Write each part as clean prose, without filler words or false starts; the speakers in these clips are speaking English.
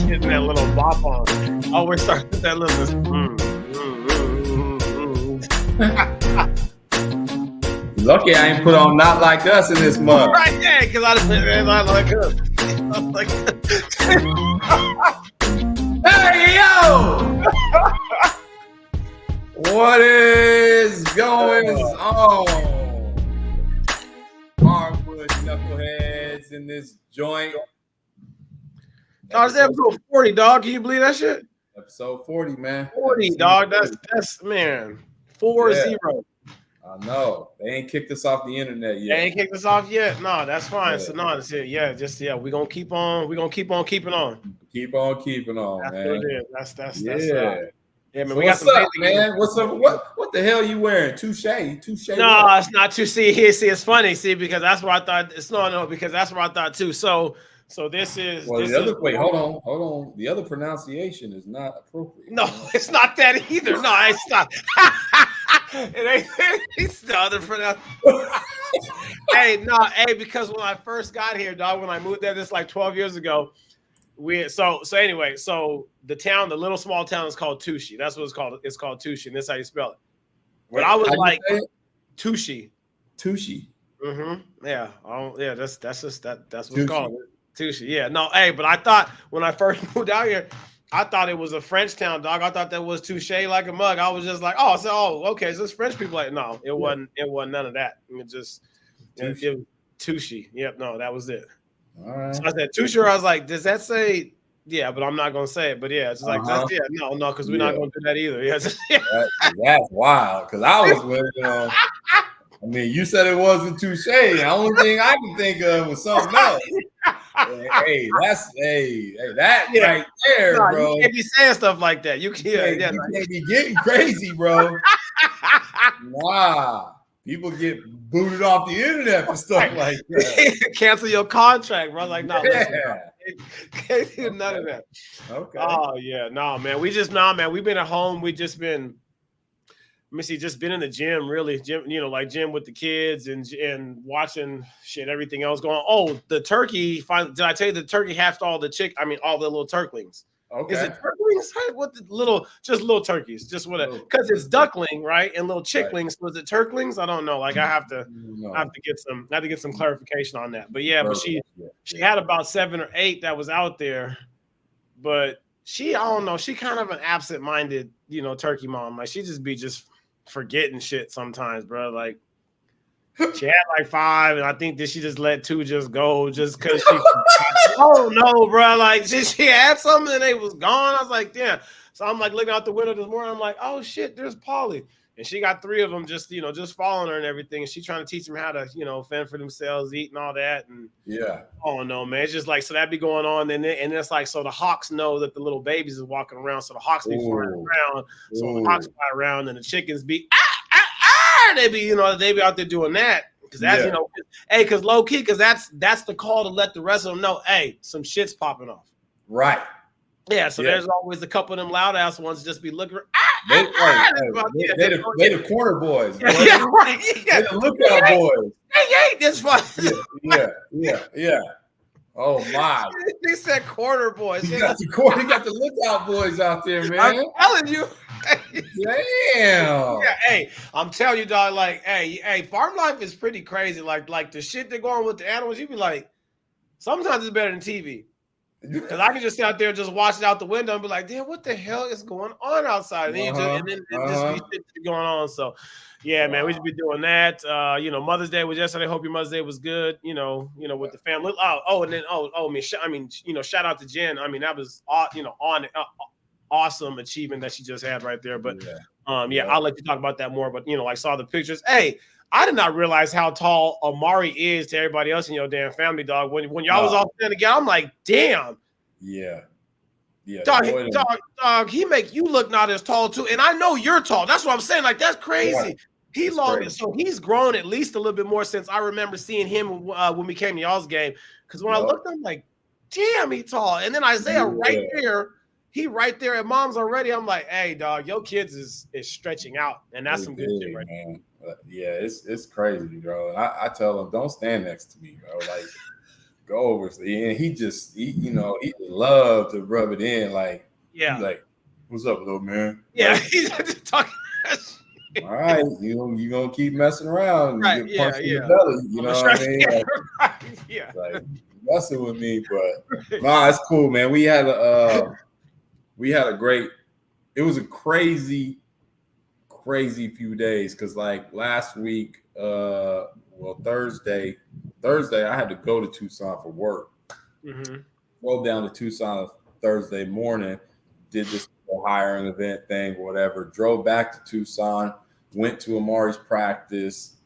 getting that little bop on. Oh, we're starting with that little. Lucky I ain't put on Not Like Us in this month. Right there, because I didn't not like us. Hey, yo! What is going on? Hardwood knuckleheads in this joint. Dog, it's episode 40, dog. Can you believe that shit? Episode 40, man. 40, episode dog. 40. That's man. 40. I know. They ain't kicked us off the internet yet. They ain't kicked us off yet. No, that's fine. Yeah. So no, that's it. Yeah, we're gonna keep on. We're gonna keep on keeping on. Keep on keeping on, that's man. What it is. That's yeah. Yeah, man. So we got some up, man? What's up? What the hell you wearing? Touche. No, it's not Touche. See, it's funny. See, because that's what I thought. It's no, because that's what I thought too. So this is. Well, wait, hold on. The other pronunciation is not appropriate. No, it's not that either. No, it's not. It ain't. It's the other pronunciation. Hey, because when I first got here, dog, when I moved there, this like 12 years ago. So the little small town is called Touche. That's what it's called. It's called Touche, and that's how you spell it. But I was like Touche. Touche. Mm-hmm. Yeah. Yeah. That's just that's what it's called. Touche. Yeah. No. Hey, but I thought when I first moved out here, I thought it was a French town, dog. I thought that was touche like a mug. I was just like, okay, so it's French people. Like, no, it wasn't. It wasn't none of that. It just Touche. Yep. No, that was it. All right. So I said Touche. I was like, does that say? Yeah, but I'm not gonna say it. But yeah, it's like no, because we're not gonna do that either. Yeah. That's wild. Because I was with I mean, you said it wasn't touche. The only thing I can think of was something else. Hey, that right there, bro. You can't be saying stuff like that. You can't be getting crazy, bro. Nah, people get booted off the internet for stuff like that. Cancel your contract, bro. Like, no, can't do none of that. Okay. Oh yeah, no, man. We've been at home. We just been. Just been in the gym, really. Gym with the kids and watching shit, everything else going on. Oh, the turkey, did I tell you the turkey hatched all the little turklings? Okay. Is it turklings? What the little turkeys? Just whatever. Because it's duckling, right? And little chicklings. Right. Was it turklings? I don't know. Like I have to get some clarification on that. But yeah, she had about 7 or 8 that was out there, but I don't know. She kind of an absent-minded, turkey mom. Like she just forgetting shit sometimes, bro. Like she had like 5, and I think that she just let 2 just go just because she. Oh no, bro! Like she had something and they was gone. I was like, damn. So I'm like looking out the window this morning. I'm like, oh shit, there's Polly, and she got 3 of them just following her and everything. And she's trying to teach them how to fend for themselves, eat and all that. And oh no, man, it's just like so that be going on, and it's like so the hawks know that the little babies is walking around, so the hawks be flying around. So when the hawks fly around, and the chickens be they be out there doing that. Because that's because low key, because that's the call to let the rest of them know, hey, some shit's popping off. Right. Yeah. So there's always a couple of them loud ass ones just be looking. They the corner boys. Boy. Yeah, right. Yeah. They the lookout boys. Hey, this fun. Yeah. Oh my! They said corner boys. You got the lookout boys out there, man. I'm telling you. Damn. Yeah, hey, I'm telling you, dog. Like, hey, farm life is pretty crazy. Like the shit they're going with the animals. You be like, sometimes it's better than TV. Because I can just sit out there and just watch it out the window and be like, damn, what the hell is going on outside? And then just be shit going on. So, yeah, man, we just be doing that. Mother's Day was yesterday. Hope your Mother's Day was good. With the family. Shout out to Jen. I mean, that was awesome achievement that she just had right there. But I'll let you talk about that more. But I saw the pictures. Hey, I did not realize how tall Amari is to everybody else in your damn family, dog. When y'all was all standing together, I'm like, damn. Yeah. Dog, he make you look not as tall too. And I know you're tall. That's what I'm saying. Like, that's crazy. Right. So he's grown at least a little bit more since I remember seeing him when we came to y'all's game. Because when I looked, I'm like, damn, he tall. And then Isaiah right there. He right there at mom's already. I'm like, hey, dog, your kids is stretching out, and that's some good shit right there. Yeah, it's crazy, bro. And I tell them, don't stand next to me, bro. Like, go over. And he loved to rub it in. Like, yeah, he's like, what's up, little man? Yeah, Like, he's just talking. All right, you gonna keep messing around and Right, get punched in the belly. You know what I mean? Like, yeah. like messing with me, but nah, it's cool, man. We had a great. It was a crazy few days because like last week, Thursday, I had to go to Tucson for work. Mm-hmm. Rolled down to Tucson Thursday morning, did this hiring event thing, whatever. Drove back to Tucson, went to Amari's practice,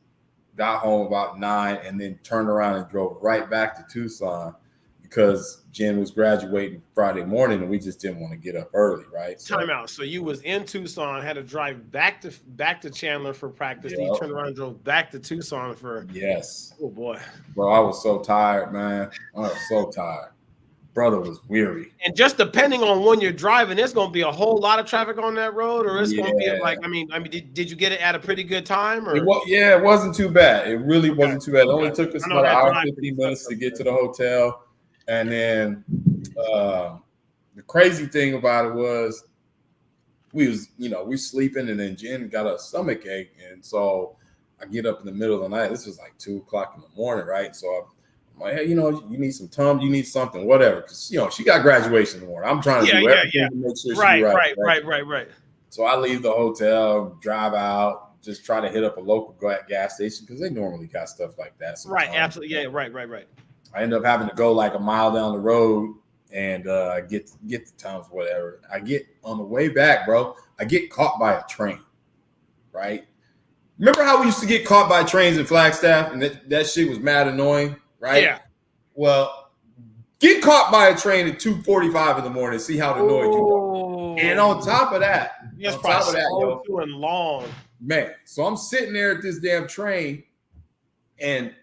got home about 9, and then turned around and drove right back to Tucson because Jen was graduating Friday morning and we just didn't want to get up early, right? Time out. So you was in Tucson, had to drive back to Chandler for practice. Then you turned around and drove back to Tucson for Oh boy. Bro, I was so tired, man. I was so tired. Brother was weary. And just depending on when you're driving, there's going to be a whole lot of traffic on that road, or it's going to be like, I mean, did you get it at a pretty good time? Or it wasn't too bad. It really wasn't too bad. It only took us about an hour and 15 minutes to get to the hotel. And then the crazy thing about it was we sleeping, and then Jen got a stomach ache. And so I get up in the middle of the night. This was like 2:00 in the morning, right? So I'm like, hey, you need some Tums, you need something, whatever. Because, she got graduation in the morning. I'm trying to do everything to make sure she's right. So I leave the hotel, drive out, just try to hit up a local gas station because they normally got stuff like that. Right, absolutely. Yeah, right. I end up having to go like a mile down the road and get the Tums, whatever. I get on the way back, bro, I get caught by a train, right? Remember how we used to get caught by trains in Flagstaff and that shit was mad annoying, right? Yeah. Well, get caught by a train at 2:45 in the morning, see how annoyed you are. And on top of that, and long. Man, so I'm sitting there at this damn train and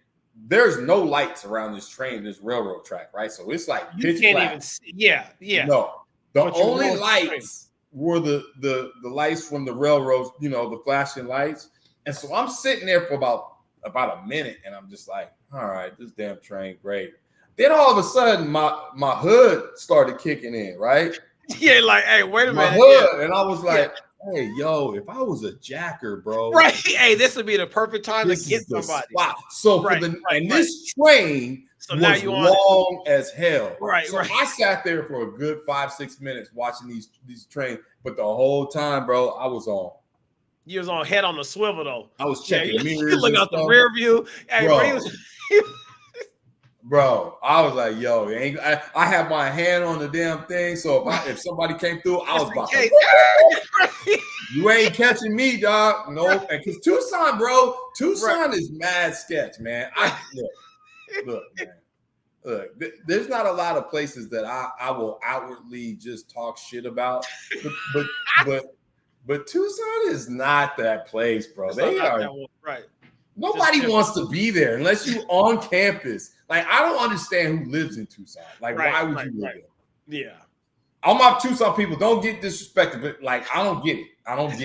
there's no lights around this railroad track, right? So it's like pitch black. Even see. Yeah. No, the only lights were the lights from the railroads, the flashing lights. And so I'm sitting there for about a minute, and I'm just like, all right, this damn train, great. Then all of a sudden, my hood started kicking in, right? Yeah, like, hey, wait a minute. Hood, and I was like, hey, yo, if I was a jacker, bro. Right. Hey, this would be the perfect time to get somebody. Spot. So this train was long as hell. Right, so I sat there for a good 5-6 minutes watching these trains, but the whole time, bro, I was on. You was on head on the swivel, though. I was checking mirrors. You look out the rear view. Hey, bro, I was like, yo, I have my hand on the damn thing. So if somebody came through, I was about to, you ain't catching me, dog. No, because Tucson, bro, is mad sketch, man. Look, man. There's not a lot of places that I will outwardly just talk shit about, but Tucson is not that place, bro. They are right. Nobody wants to be there unless you're on campus. Like, I don't understand who lives in Tucson. Like, why would you live there? Yeah. All my Tucson people, don't get disrespected, but like, I don't get it. I don't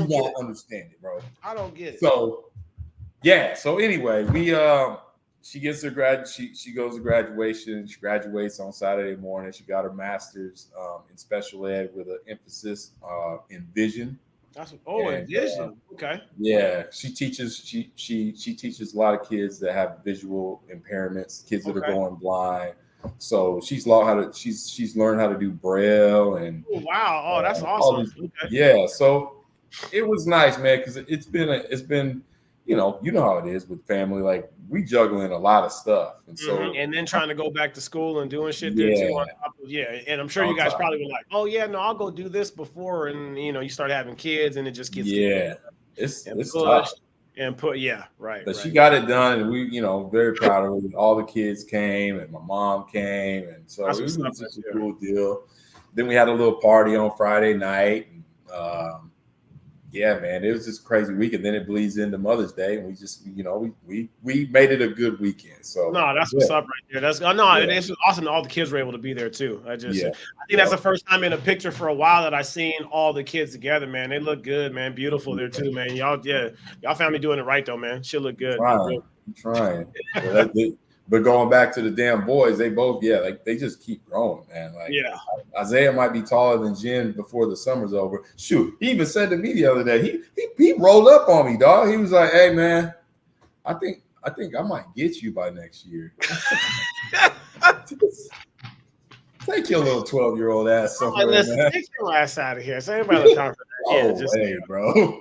don't understand it, bro. I don't get it. So, yeah. So anyway, she gets her she goes to graduation. She graduates on Saturday morning. She got her master's in special ed with an emphasis in vision. In vision. Okay. Yeah, she teaches. She teaches a lot of kids that have visual impairments, kids that are going blind. So she's learned how to do Braille and. Oh, wow! Oh, that's awesome. Yeah, so it was nice, man, because it's been you know how it is with family. Like, we juggling a lot of stuff, and so and then trying to go back to school and doing shit there too. And I'm sure you guys probably were like, oh yeah, no, I'll go do this before, and you start having kids, and it just gets it's tough. And right. But she got it done, and we very proud of her. All the kids came, and my mom came, and so it was just a cool deal. Then we had a little party on Friday night. And, yeah, man, it was just a crazy week, and then it bleeds into Mother's Day, and we just, we made it a good weekend. So no, that's what's up right there. It's awesome that all the kids were able to be there too. I think that's the first time in a picture for a while that I seen all the kids together, man. They look good, man. Beautiful there too, man. Y'all family doing it right though, man. She look good. Trying. But going back to the damn boys, they both, like they just keep growing, man. Like, Isaiah might be taller than Jen before the summer's over. Shoot, he even said to me the other day, he rolled up on me, dog. He was like, "Hey, man, I think I might get you by next year." Take your little 12-year-old ass somewhere, man. Take your ass out of here. So anybody look confident. Hey, bro.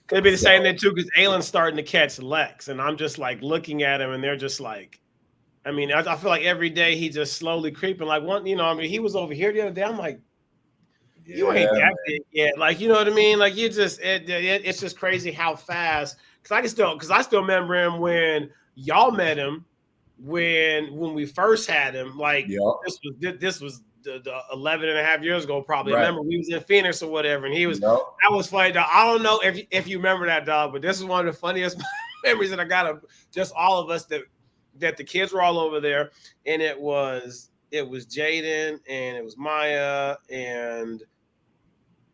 Could be the same thing too, because Aylin's starting to catch Lex, and I'm just like looking at him, and they're just like, I mean, I feel like every day he just slowly creeping. Like one, I mean, he was over here the other day. I'm like, you ain't that big yet. Like, you know what I mean? Like you just, it's just crazy how fast. Because I still remember him when y'all met him. When we first had him, like this was the 11 and a half years ago, probably. Right. I remember we was in Phoenix or whatever, and he was that was funny, dog. I don't know if you remember that, dog, but this is one of the funniest memories that I got of just all of us that the kids were all over there, and it was Jaden and it was Maya and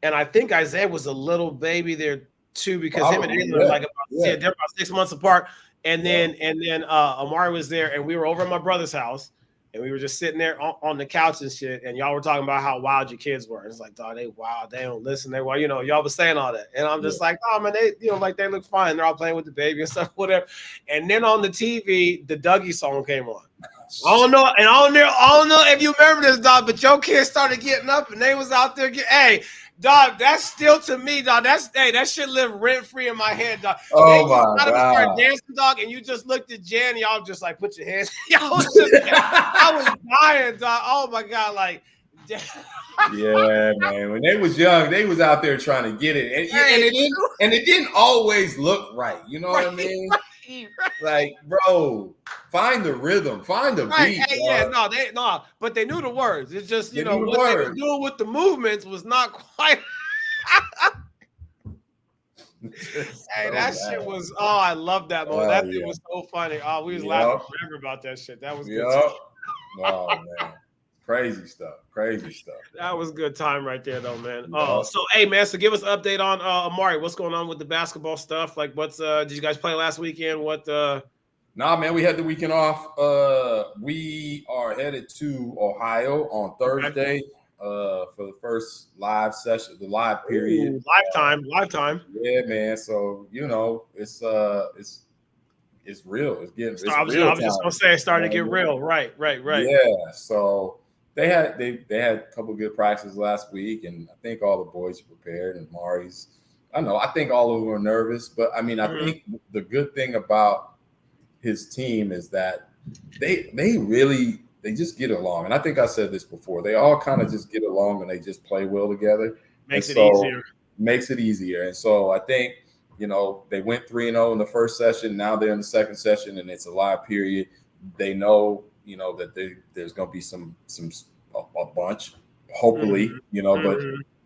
I think Isaiah was a little baby there too, because him and Ayla are like they're about 6 months apart. And then Amari was there, and we were over at my brother's house, and we were just sitting there on the couch and shit. And y'all were talking about how wild your kids were. And it's like, dog, they wild. They don't listen. They wild. Y'all was saying all that, and I'm just like, oh man, they like they look fine. They're all playing with the baby and stuff, whatever. And then on the TV, the Dougie song came on. I don't know if you remember this, dog, but your kids started getting up, and they was out there hey. Dog, that's still to me, dog. That shit lived rent free in my head, dog. Oh my God! Started dancing, dog, and you just looked at Jen. Y'all just like put your hands. I was dying, dog. Oh my God, like. Yeah, man. When they was young, they was out there trying to get it, and it didn't always look right. You know what I mean? Like, bro, find the rhythm, find the beat. But they knew the words. It's just what they were doing with the movements was not quite. That shit was. Oh, I love that moment. That thing was so funny. Oh, we was laughing forever about that shit. That was good. Oh man. Crazy stuff. That was good time right there, though, man. So hey, man. So give us an update on Amari. What's going on with the basketball stuff? Like, did you guys play last weekend? Nah, man. We had the weekend off. We are headed to Ohio on Thursday for the first live session, the live period. Live time. Yeah, man. So it's real. It's getting. I was just gonna say, it's starting to get real. Right. Yeah. So. They had a couple of good practices last week, and I think all the boys are prepared. And Mari's, I think all of them are nervous, but I mean, I think the good thing about his team is that they just get along. And I think I said this before. They all kind of just get along and they just play well together. Makes it easier. And so I think they went 3-0 in the first session. Now they're in the second session, and it's a live period. They know. That there's going to be a bunch, hopefully, but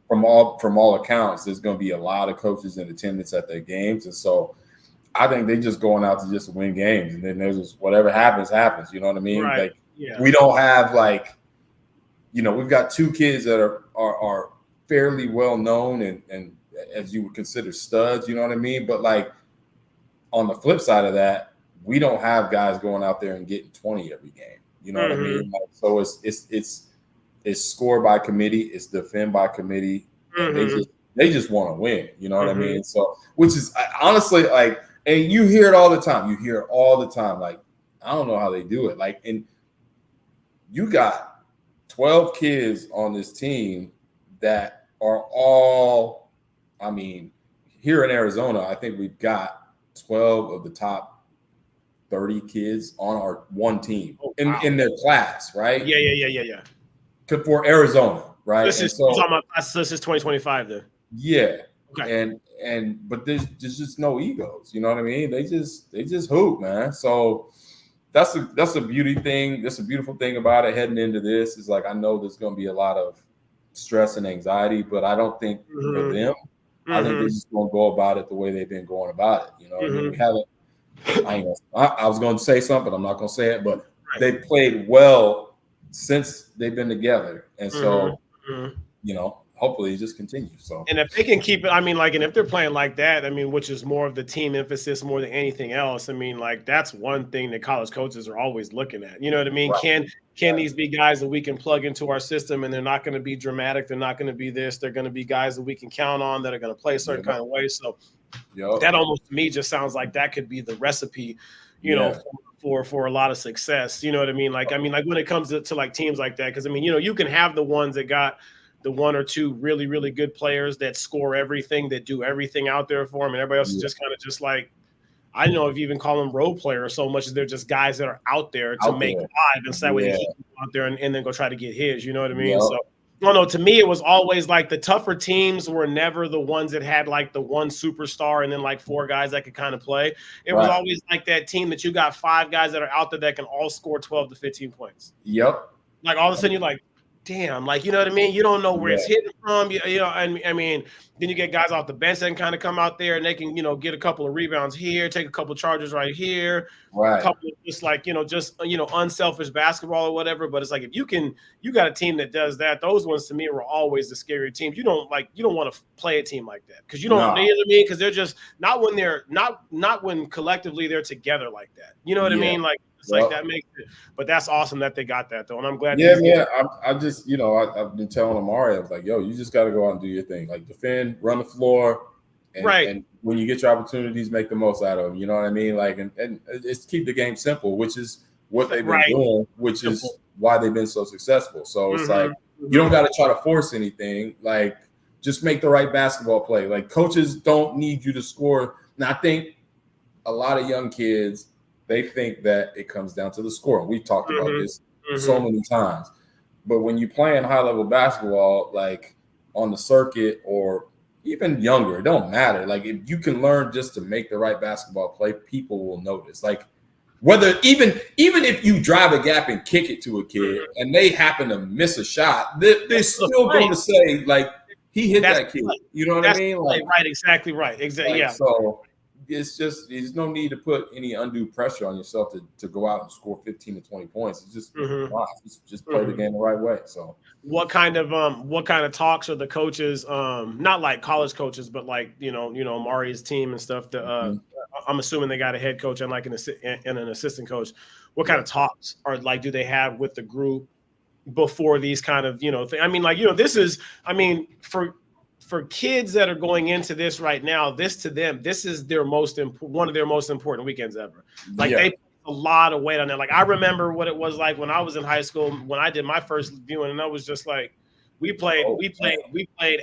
from all accounts, there's going to be a lot of coaches in attendance at their games. And so I think they're just going out to just win games. And then there's just whatever happens. You know what I mean? Right. Like, we don't have we've got two kids that are fairly well known and as you would consider studs, you know what I mean? But like on the flip side of that, we don't have guys going out there and getting 20 every game. You know what I mean? Like, so it's score by committee, it's defend by committee. They just want to win. You know what I mean? So, which is honestly like, and you hear it all the time. Like, I don't know how they do it. Like, and you got 12 kids on this team that are all. I mean, here in Arizona, I think we've got 12 of the top 30 kids on our one team in their class, right? Yeah. For Arizona, right? This is 2025 then. Yeah. Okay. But there's just no egos. You know what I mean? They just hoop, man. So that's a beauty thing. That's a beautiful thing about it. Heading into this is like, I know there's going to be a lot of stress and anxiety, but I don't think for them. I think they're just going to go about it the way they've been going about it. You know what I mean? We haven't. I was going to say something, but I'm not going to say it. But they played well since they've been together, and so hopefully it just continues. So, and if they can keep it, I mean, like, and if they're playing like that, I mean, which is more of the team emphasis more than anything else. I mean, like, that's one thing that college coaches are always looking at. You know what I mean? Right. Can these be guys that we can plug into our system, and they're not going to be dramatic? They're not going to be this. They're going to be guys that we can count on that are going to play a certain kind of way. So that almost to me just sounds like that could be the recipe, you know, for a lot of success. You know what I mean? Like, like when it comes to like teams like that, because I mean, you know, you can have the ones that got the one or two really, really good players that score everything, that do everything out there for them, and everybody else is just kind of just like, I don't know if you even call them role players so much as they're just guys that are out there to make live, and so that way he can go out there and then go try to get his. You know what I mean? So, no, to me, it was always like the tougher teams were never the ones that had like the one superstar and then like four guys that could kind of play. It was always like that team that you got five guys that are out there that can all score 12 to 15 points. Like all of a sudden you're like, damn, like, you know what I mean? You don't know where it's hitting from, you know, and I mean, then you get guys off the bench that can kind of come out there and they can, you know, get a couple of rebounds here, take a couple of charges right here, a couple of just like, you know, unselfish basketball or whatever. But it's like, if you got a team that does that, those ones to me were always the scary teams. You don't want to play a team like that because you don't, you know what I mean? Because they're just not when they're not when collectively they're together like that. You know what I mean? Like, it's like that makes it, but that's awesome that they got that though, and I'm glad. I just, you know, I've been telling Amari, I was like, yo, you just got to go out and do your thing, like defend, run the floor, and when you get your opportunities, make the most out of them. You know what I mean? Like, and it's keep the game simple, which is what they've been doing, which is why they've been so successful. So it's like you don't got to try to force anything. Like, just make the right basketball play. Like, coaches don't need you to score. Now, I think a lot of young kids, they think that it comes down to the score. We've talked about this so many times. But when you play in high-level basketball, like on the circuit or even younger, it don't matter. Like, if you can learn just to make the right basketball play, people will notice. Like, whether even if you drive a gap and kick it to a kid and they happen to miss a shot, they're still going to say, like, he hit that kid. You know what I mean? Like, exactly right. Exactly. Like, so it's just, there's no need to put any undue pressure on yourself to go out and score 15 to 20 points. It's just just play the game the right way. So what kind of talks are the coaches, not like college coaches, but like, you know, Mari's team and stuff, I'm assuming they got a head coach and like an assistant coach. What kind of talks are like, do they have with the group before these kind of, you know, I mean, like, you know, this is, I mean, for kids that are going into this right now, this is their one of their most important weekends ever. Like they put a lot of weight on that. Like I remember what it was like when I was in high school, when I did my first viewing, and I was just like, we played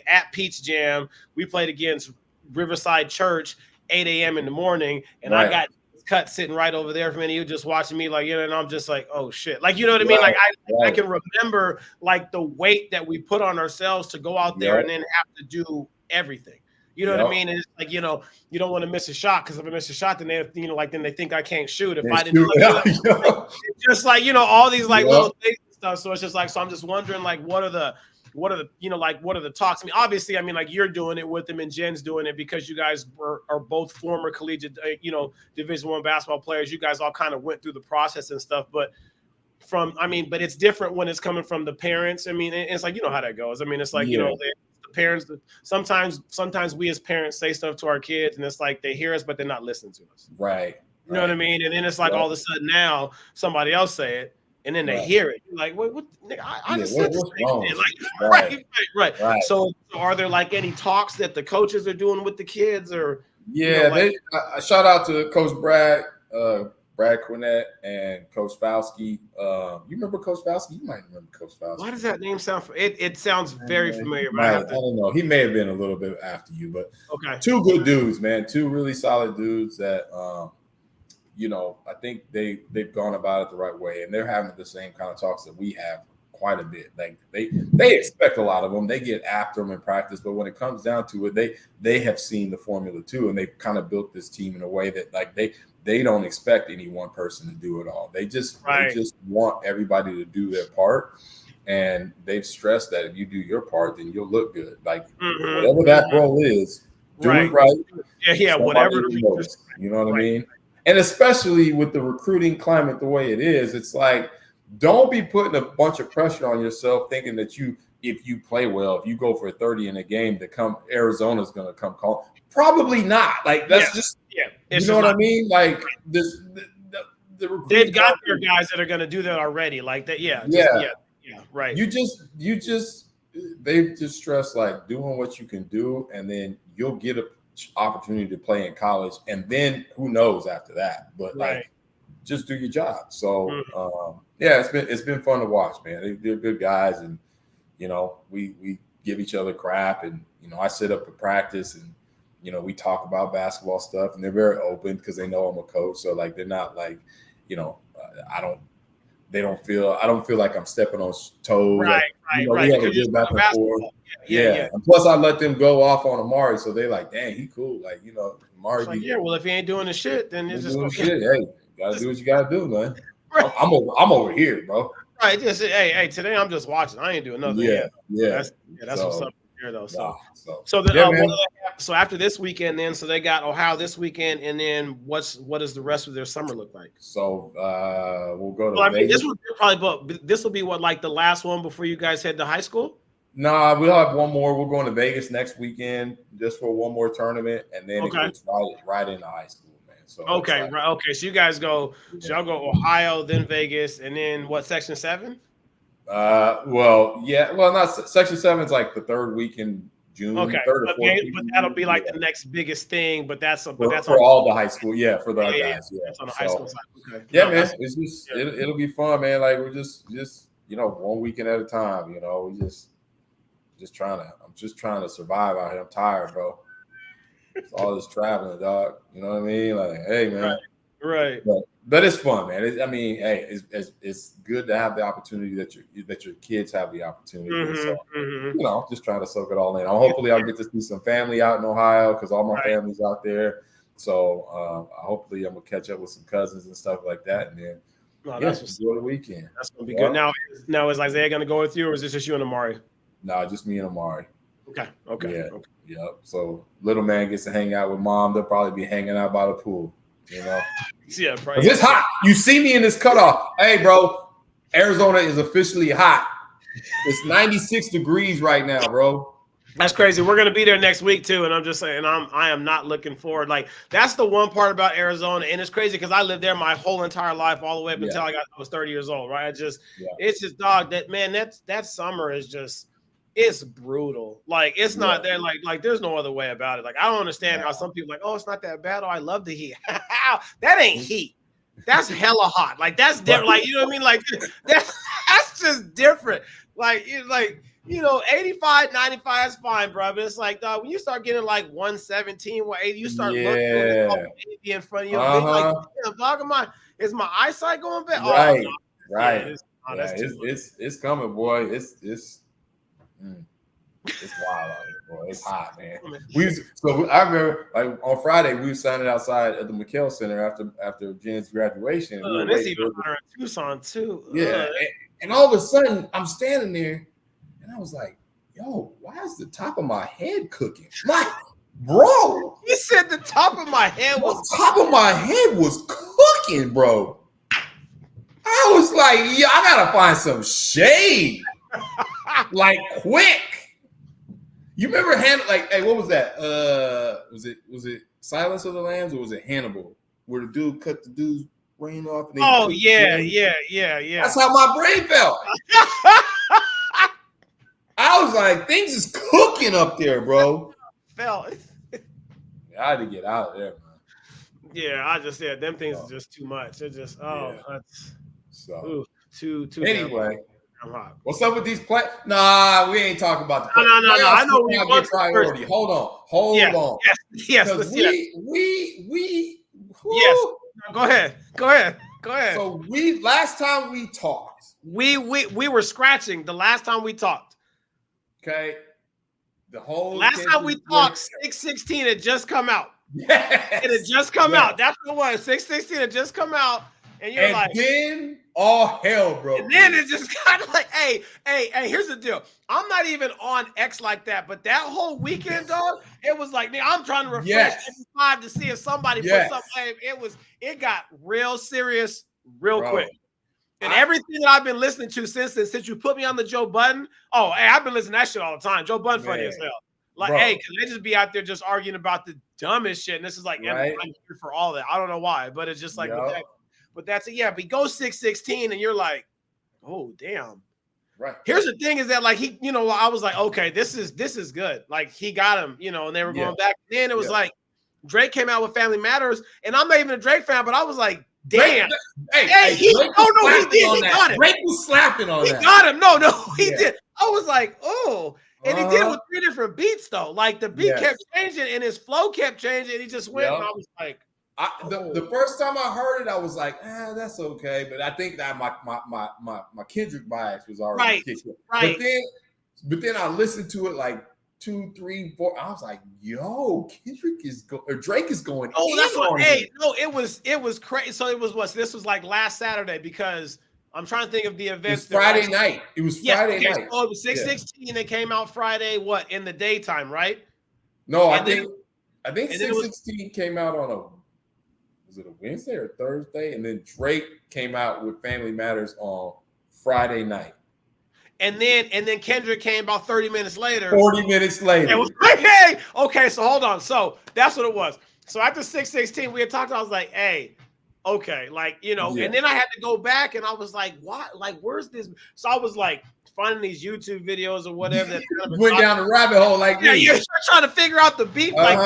at Peach Jam. We played against Riverside Church, 8 a.m. in the morning. And I got cut sitting right over there from me. You just watching me, like, you know, and I'm just like, oh shit. Like, you know what I mean? Like I can remember like the weight that we put on ourselves to go out there and then have to do everything. You know what I mean? And it's like, you know, you don't want to miss a shot, because if I miss a shot, then they, you know, like then they think I can't shoot. If I didn't, just like, you know, all these like little things and stuff. So it's just like, so I'm just wondering, like, what are the you know, like, what are the talks? I mean, obviously, I mean, like, you're doing it with them and Jen's doing it because you guys are both former collegiate, you know, Division I basketball players. You guys all kind of went through the process and stuff, but but it's different when it's coming from the parents. I mean, it's like, you know how that goes. I mean, it's like, you know, the parents, sometimes we as parents say stuff to our kids and it's like they hear us, but they're not listening to us. Right. You know what I mean? And then it's like all of a sudden now somebody else say it, and then they hear it. You're like, what? I just said this thing. Like, right. So are there like any talks that the coaches are doing with the kids, or? Yeah, you know, shout out to Coach Brad Garnett and Coach Fauski. You remember Coach Fauski? You might remember Coach Fauski. Why does that name sound? It sounds very familiar. But I don't know. He may have been a little bit after you, but two good dudes, man. Two really solid dudes that. You know, I think they've gone about it the right way, and they're having the same kind of talks that we have quite a bit. Like they expect a lot of them. They get after them in practice, but when it comes down to it, they have seen the formula too, and they've kind of built this team in a way that like they don't expect any one person to do it all. They just want everybody to do their part, and they've stressed that if you do your part, then you'll look good. Like whatever that role is, do it right. Yeah, whatever. You know what I mean? And especially with the recruiting climate the way it is, it's like, don't be putting a bunch of pressure on yourself thinking that if you play well, if you go for 30 in a game, Arizona's going to come call. Probably not. Like that's just you know what I mean? Like this. They've got their guys that are going to do that already. Like that, right. They've just stressed like doing what you can do, and then you'll get an opportunity to play in college, and then who knows after that. But like, just do your job. So it's been fun to watch, man. They're good guys, and you know we give each other crap, and you know I sit up at practice and. You know, we talk about basketball stuff, and they're very open because they know I'm a coach. So like, they're not like, you know, I don't feel like I'm stepping on toes. Right. We have a good back and forth. Yeah. And plus, I let them go off on Amari, so they're like, "Dang, he cool." Like, you know, Amari. Like, well, if he ain't doing the shit, then it's just shit. Hey, you gotta do what you gotta do, man. Right. I'm over here, bro. Right. Just hey, today I'm just watching. I ain't doing nothing. Yeah. That's what's up here, though. So after this weekend, then they got Ohio this weekend, and then what does the rest of their summer look like? So we'll go to. This will be what, like the last one before you guys head to high school? Nah, we'll have one more. We're going to Vegas next weekend just for one more tournament, and then it goes right into high school, man. So okay. So you guys go. So y'all go Ohio, then Vegas, and then what? Section 7? Not Section 7's like the third week in June. Okay, third or fourth but that'll be like the next biggest thing. But that's for all the high school. Yeah, for the guys. Yeah, that's on the high school side. Okay. Yeah, man. It's just it'll be fun, man. Like we're just you know 1 weekend at a time. You know, we just trying to. I'm just trying to survive out here. I'm tired, bro. It's all this traveling, dog. You know what I mean? Like, hey, man. Right. But it's fun, man. It's good to have the opportunity that your kids have the opportunity. So, you know, just trying to soak it all in. Hopefully, I'll get to see some family out in Ohio because all my family's out there. So, hopefully, I'm gonna catch up with some cousins and stuff like that, and then enjoy the weekend. That's gonna be good. Now, is Isaiah gonna go with you, or is this just you and Amari? No, just me and Amari. Okay. Yep. So, little man gets to hang out with mom. They'll probably be hanging out by the pool. You know, probably. It's hot. You see me in this cutoff. Hey, bro, Arizona is officially hot. It's 96 degrees right now, bro. That's crazy. We're gonna be there next week too, and I'm just saying, I am not looking forward. Like that's the one part about Arizona, and it's crazy because I lived there my whole entire life, all the way up until I was 30 years old. Right? It's just dog. That summer is just. It's brutal. Like it's not there. Like there's no other way about it. Like I don't understand how some people like, oh, it's not that bad. Oh, I love the heat. That ain't heat. That's hella hot. Like that's different. Like you know what I mean? Like that's just different. Like 85, 95 is fine, bro. But it's like, dog, when you start getting like 117, 180, you start looking at 80 in front of you. Like, dog, is my eyesight going bad? Right. It's coming, boy. It's wild out here, boy. It's hot, man. I remember like on Friday we were standing outside at the McKell Center after Jen's graduation. And it's even hotter in Tucson too. Yeah, and all of a sudden I'm standing there, and I was like, "Yo, why is the top of my head cooking?" Like, bro, he said the top of my head was cooking, bro. I was like, "Yeah, I gotta find some shade." Like quick. You remember hey, what was that? Was it Silence of the Lambs or was it Hannibal? Where the dude cut the dude's brain off? And yeah. That's how my brain felt. I was like, things is cooking up there, bro. I had to get out of there, man. Yeah, I just said them things are just too much. They're just that's too anyway. Hot. What's up with these play? Nah, we ain't talking about the No. I know we get priority. Hold on. Yes. We yes. Go ahead. So last time we talked, we were scratching the last time we talked. Okay. The whole last time we talked, 616 had just come out. Yes. It had just come out. That's what it was. 616 had just come out. And then all hell broke. And then it just kind of like, hey, here's the deal. I'm not even on X like that, but that whole weekend, dog, it was like, I'm trying to refresh every to see if somebody put something. It got real serious real quick. And everything that I've been listening to since you put me on the Joe Budden, hey, I've been listening to that shit all the time. Joe Budden funny as hell. Like, hey, because they just be out there just arguing about the dumbest shit. And this is like, I'm here for all that. I don't know why, but it's just like, but that's it. Yeah, but he goes 6'16", and you're like, oh, damn. Right. Here's the thing is that, like, he, I was like, okay, this is good. Like, he got him, and they were going back. And then it was like, Drake came out with Family Matters, and I'm not even a Drake fan, but I was like, damn. Hey, he did. He got him. Drake was slapping on that. He got him. No, he did. I was like, oh. And he did it with 3 different beats, though. Like, the beat kept changing, and his flow kept changing. He just went, and I was like, the first time I heard it, I was like, that's okay. But I think that my Kendrick bias was already kicked in. Right. But then I listened to it like 2, 3, 4. I was like, yo, Drake is going. Oh, that's what. Hey, no, it was crazy. So it was what? This was like last Saturday, because I'm trying to think of the events. It was Friday night. It was Friday night. So it was 6/16. It came out Friday. What, in the daytime, right? No, I think 6/16 came out on was it a Wednesday or Thursday? And then Drake came out with Family Matters on Friday night. And then Kendrick came about 30 minutes later. 40 minutes later. It was like, hey, okay, so hold on. So that's what it was. So after 6/16, we had talked. I was like, hey, okay, like, and then I had to go back, and I was like, what? Like, where's this? So I was like finding these YouTube videos or whatever. That went down the rabbit hole like me. You're trying to figure out the beat. Like,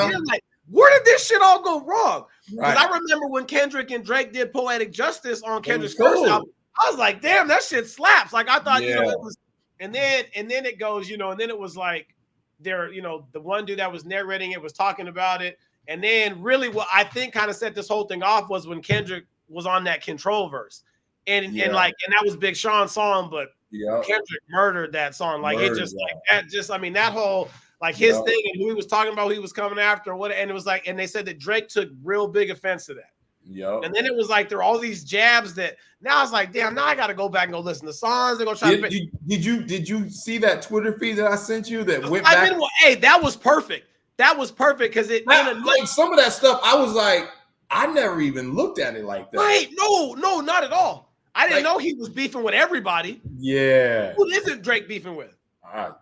where did this shit all go wrong? Because I remember when Kendrick and Drake did Poetic Justice on Kendrick's first album. I was like, damn, that shit slaps. Like, I thought, it was, and then it goes, and then it was like, the one dude that was narrating it was talking about it. And then really what I think kind of set this whole thing off was when Kendrick was on that Control verse. And that was Big Sean's song, but Kendrick murdered that song. Like, it just, like, that just, I mean, that whole, like, his thing and who he was talking about, who he was coming after, and it was like, and they said that Drake took real big offense to that. And then it was like, there were all these jabs that now it's like, damn, now I got to go back and go listen to songs. They're going to try to. Did you see that Twitter feed that I sent you that went back? Hey, that was perfect. That was perfect because like some of that stuff, I was like, I never even looked at it like that. Right? No, not at all. I didn't know he was beefing with everybody. Yeah. Who isn't Drake beefing with?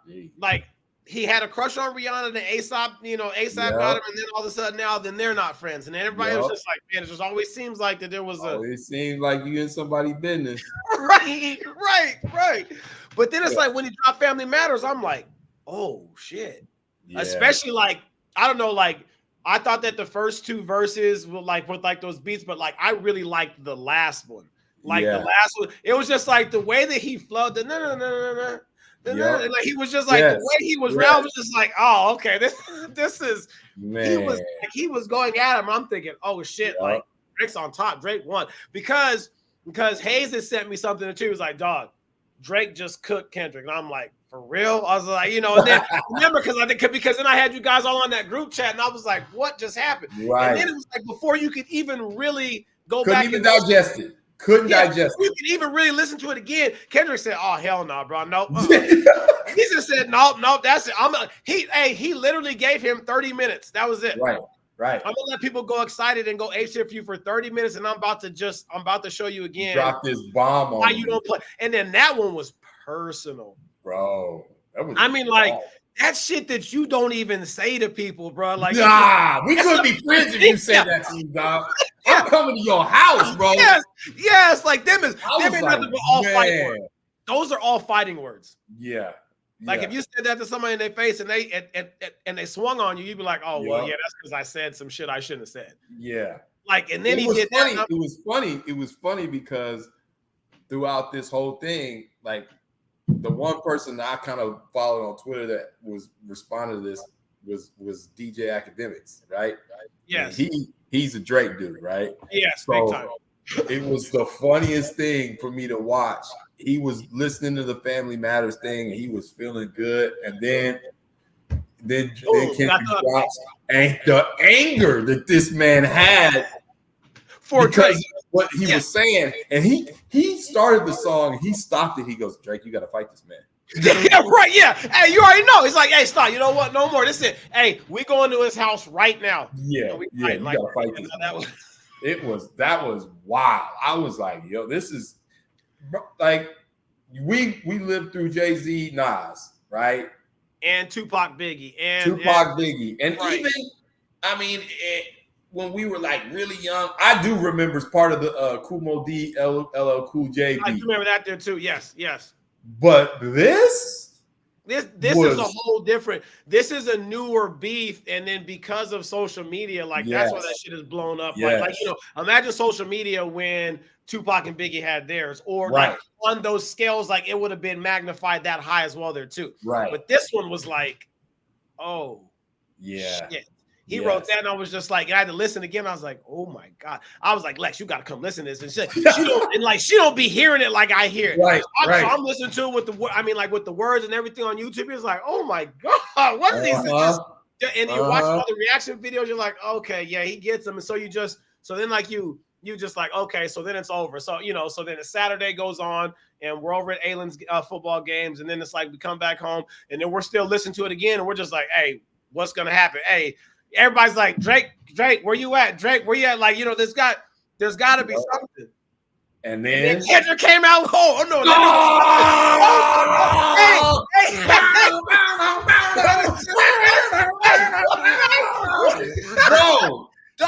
Geez. Like, he had a crush on Rihanna, then ASAP got him, and then all of a sudden now, then they're not friends, and everybody was just like, man, it just always seems like that there was it seems like you in somebody's business. right. But then it's like when he dropped Family Matters, I'm like, oh shit. Yeah. Especially like, I don't know, like, I thought that the first 2 verses were like with like those beats, but like I really liked the last one. Like the last one, it was just like the way that he flowed, the no. Like he was just like the way he was around was just like, oh, okay, this is man. He was going at him. I'm thinking, oh shit, like Drake's on top. Drake won because Hayes had sent me something too. He was like, dog, Drake just cooked Kendrick, and I'm like, for real? I was like, and then remember because then I had you guys all on that group chat, and I was like, what just happened? Right. And then it was like before you could even really go back and digest it. Couldn't digest it. You could even really listen to it again. Kendrick said, oh, hell no, bro. Nope. He just said, nope, that's it. He literally gave him 30 minutes. That was it. Right. I'm gonna let people go excited and go apeshit for you for 30 minutes, and I'm about to show you again. Drop this bomb on why you don't play. And then that one was personal. Bro. That shit that you don't even say to people, bro. Like, we couldn't be friends if you said that to me, dog. I'm coming to your house, bro. Yes, like them is nothing but all fighting words. Those are all fighting words. Yeah. Like if you said that to somebody in their face and they swung on you, you'd be like, oh well, yeah, that's because I said some shit I shouldn't have said. Yeah. Like, and then It was funny because throughout this whole thing, like, the one person that I kind of followed on Twitter that was responding to this was DJ Academics, right? Yes. And he's a Drake dude, right? Yes, big time. It was the funniest thing for me to watch. He was listening to the Family Matters thing and he was feeling good. And then Kendrick drops, and the anger that this man had for because Drake. What he was saying, and he started the song, and he stopped it. He goes, Drake, you got to fight this man. Yeah, right. Yeah. Hey, you already know. He's like, hey, stop. You know what? No more. This is it. Hey, we going to his house right now. Yeah. You gotta fight this man. That was wild. I was like, yo, this is like we lived through Jay-Z, Nas, right? And Tupac, Biggie, and Biggie, and right. Even I mean, when we were like really young, I do remember as part of the Kumo D LL Cool J beat. I do remember that there too. Yes. But this is a whole different. This is a newer beef, and then because of social media, like that's why that shit is blown up. Yes. Like imagine social media when Tupac and Biggie had theirs, or like on those scales, like it would have been magnified that high as well there too. Right. But this one was like, oh yeah. Shit. He wrote that, and I was just like, I had to listen again. I was like, oh my God. I was like, Lex, you got to come listen to this and shit. She don't be hearing it like I hear it. Right. So I'm listening to it with the words and everything on YouTube. It's like, oh my God, what are these? And you watch all the reaction videos, you're like, okay, yeah, he gets them. And so then like you just like, okay, so then it's over. So, so then a Saturday goes on and we're over at Aylin's football games. And then it's like, we come back home and then we're still listening to it again. And we're just like, hey, what's going to happen? Hey, everybody's like, Drake, where you at? Drake, where you at? Like, there's got to be something. And then Kendrick came out. Oh no! Bro.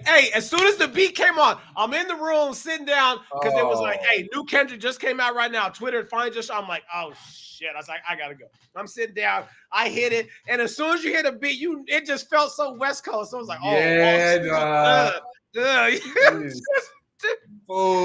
Hey, as soon as the beat came on, I'm in the room sitting down because it was like, hey, new Kendrick just came out right now. Twitter finally I'm like, oh shit. I was like, I gotta go. I'm sitting down, I hit it, and as soon as you hit a beat, it just felt so West Coast. So I was like, oh,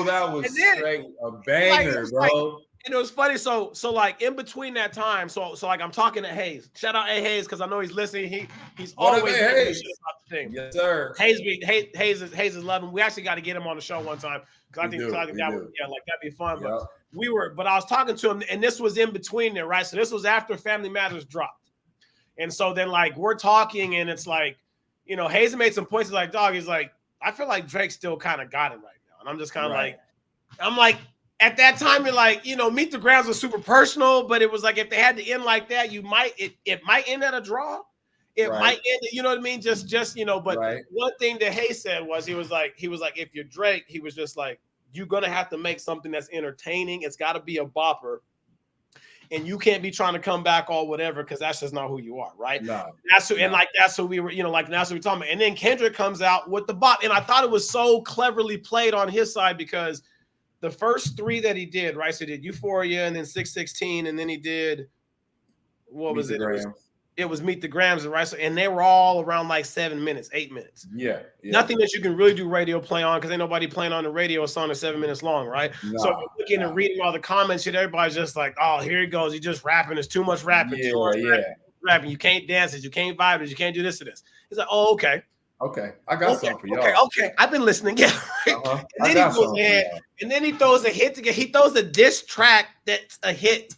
that was straight a banger, bro. And it was funny. So like in between that time, so like I'm talking to Hayes. Shout out A Hayes because I know he's listening. He's always Hayes? About the thing. Yes, sir. Hayes is loving. We actually got to get him on the show one time because I think that'd be fun. Yep. But I was talking to him, and this was in between there, right? So this was after Family Matters dropped, and so then like we're talking, and it's like, Hayes made some points. He's like, dog, he's like, I feel like Drake still kind of got it right now, and I'm just kind of like, I'm like. At that time, you're like, Meet the Grounds was super personal, but it was like if they had to end like that, it might end at a draw. It might end, you know what I mean? Just but one thing that Hayes said was he was like, if you're Drake, he was just like, you're gonna have to make something that's entertaining. It's got to be a bopper, and you can't be trying to come back all whatever because that's just not who you are, right? No, that's who we were, that's what we're talking about. And then Kendrick comes out with the bop, and I thought it was so cleverly played on his side because. The first three that he did, right? So he did Euphoria and then 616, and then he did what was it? It was Meet the Grams, right? So, and they were all around like 7 minutes, 8 minutes. Yeah. Nothing that you can really do radio play on because ain't nobody playing on the radio a song that's 7 minutes long, right? So looking and reading all the comments, everybody's just like, oh, here he goes. He's just rapping. There's too much rapping. Rapping. You can't dance it. You can't vibe it. You can't do this to this. He's like, oh, okay. Okay, I got something for y'all. Okay, I've been listening. Yeah. And then he goes ahead, and then he throws a hit together. He throws a diss track that's a hit.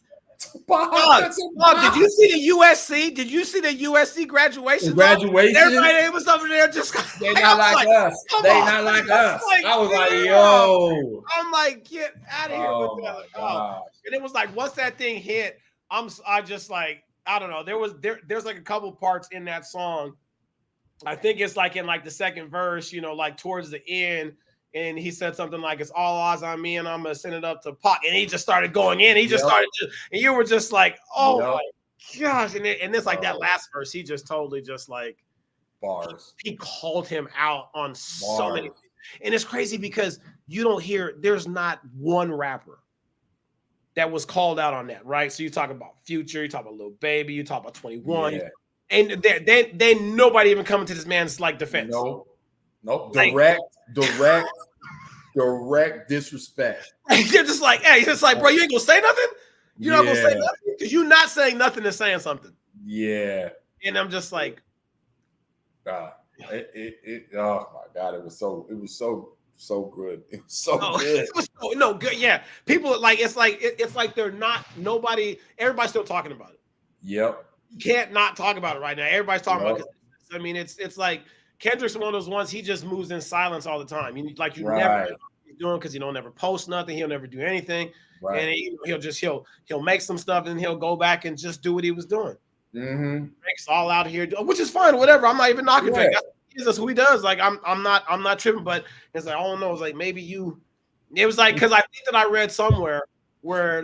Bob, did you see the USC? Did you see the USC graduation? Everybody was over there just. They're not like us. They not like us. I was like, yo. I'm like, get out of here with that. And it was like, once that thing hit, I just like, I don't know. There's like a couple parts in that song. I think it's like in like the second verse, like towards the end, and he said something like, "It's all eyes on me, and I'm gonna send it up to Pac." And he just started going in. He just started, and you were just like, "Oh my gosh!" And it's like that last verse, he just totally just like bars. He called him out on so many, and it's crazy because you don't hear. There's not one rapper that was called out on that, right? So you talk about Future, you talk about Lil Baby, you talk about 21. Yeah. And they nobody even coming to this man's like defense. Nope. Direct disrespect. You're just like, hey, it's like, bro, you ain't gonna say nothing. You're not gonna say nothing because you're not saying nothing to saying something. Yeah. And I'm just like, God, oh my God, it was so good. It was so good. It was good. Yeah, people like it's like they're not nobody. Everybody's still talking about it. Yep. You can't not talk about it right now. Everybody's talking about it. I mean, it's like Kendrick's one of those ones. He just moves in silence all the time. You never know what he's doing because he don't ever post nothing. He'll never do anything. Right. And he'll make some stuff and he'll go back and just do what he was doing. Mm-hmm. Drake's all out here, which is fine. Whatever. I'm not even knocking Drake. That's who he does. Like I'm not tripping. But it's like I don't know. It's like maybe you It was like because I think that I read somewhere where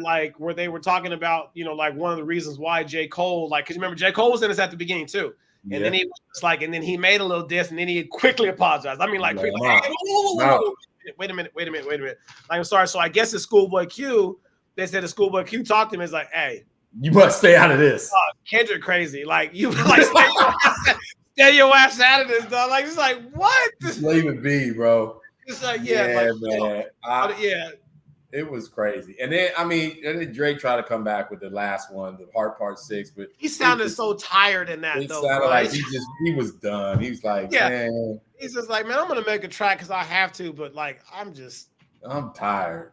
they were talking about like one of the reasons why J. Cole because remember J. Cole was in this at the beginning too, and then he was and then he made a little diss and then he quickly apologized. I mean quickly. Wait a minute. Like, I'm sorry. So I guess the Schoolboy Q, they said the Schoolboy Q talked to him. It's like, hey, you must stay out of this. Kendrick crazy. Like you stay your ass out of this, dog. Like it's like what? Just leave it be, bro. It's like man. Yeah. It was crazy. And then then Drake tried to come back with the last one, the Heart Part 6, but he sounded so tired in that. It sounded like he was done. He was like, man. He's just like, man, I'm gonna make a track because I have to, but like I'm tired.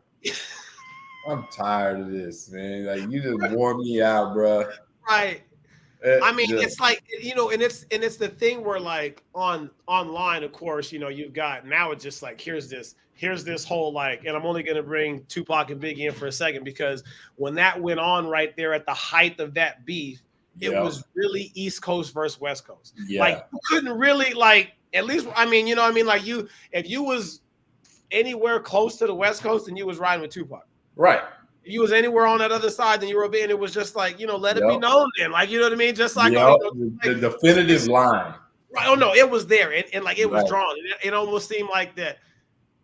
I'm tired of this, man. Like you just wore me out, bro. Right. I mean, it's like and it's the thing where like online, of course, you've got now it's just like here's this whole and I'm only gonna bring Tupac and Biggie in for a second because when that went on right there at the height of that beef, it was really East Coast versus West Coast. Yeah. Like you couldn't really at least like if you was anywhere close to the West Coast and you was riding with Tupac. Right. If you was anywhere on that other side, then you were being. It was just like let it be known. Then, you know what I mean? Just like the definitive line. Right? Oh no, it was there, and like it was drawn. It almost seemed like that.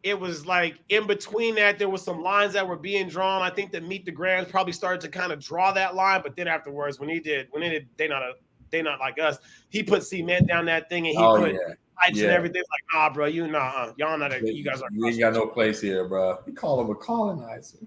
It was like in between that there was some lines that were being drawn. I think that Meet the Grams probably started to kind of draw that line, but then afterwards, when they did, they not like us. He put cement down that thing, and he put pipes and everything. Like, nah, bro, y'all not. You guys are. You ain't got no place here, bro. You call him a colonizer.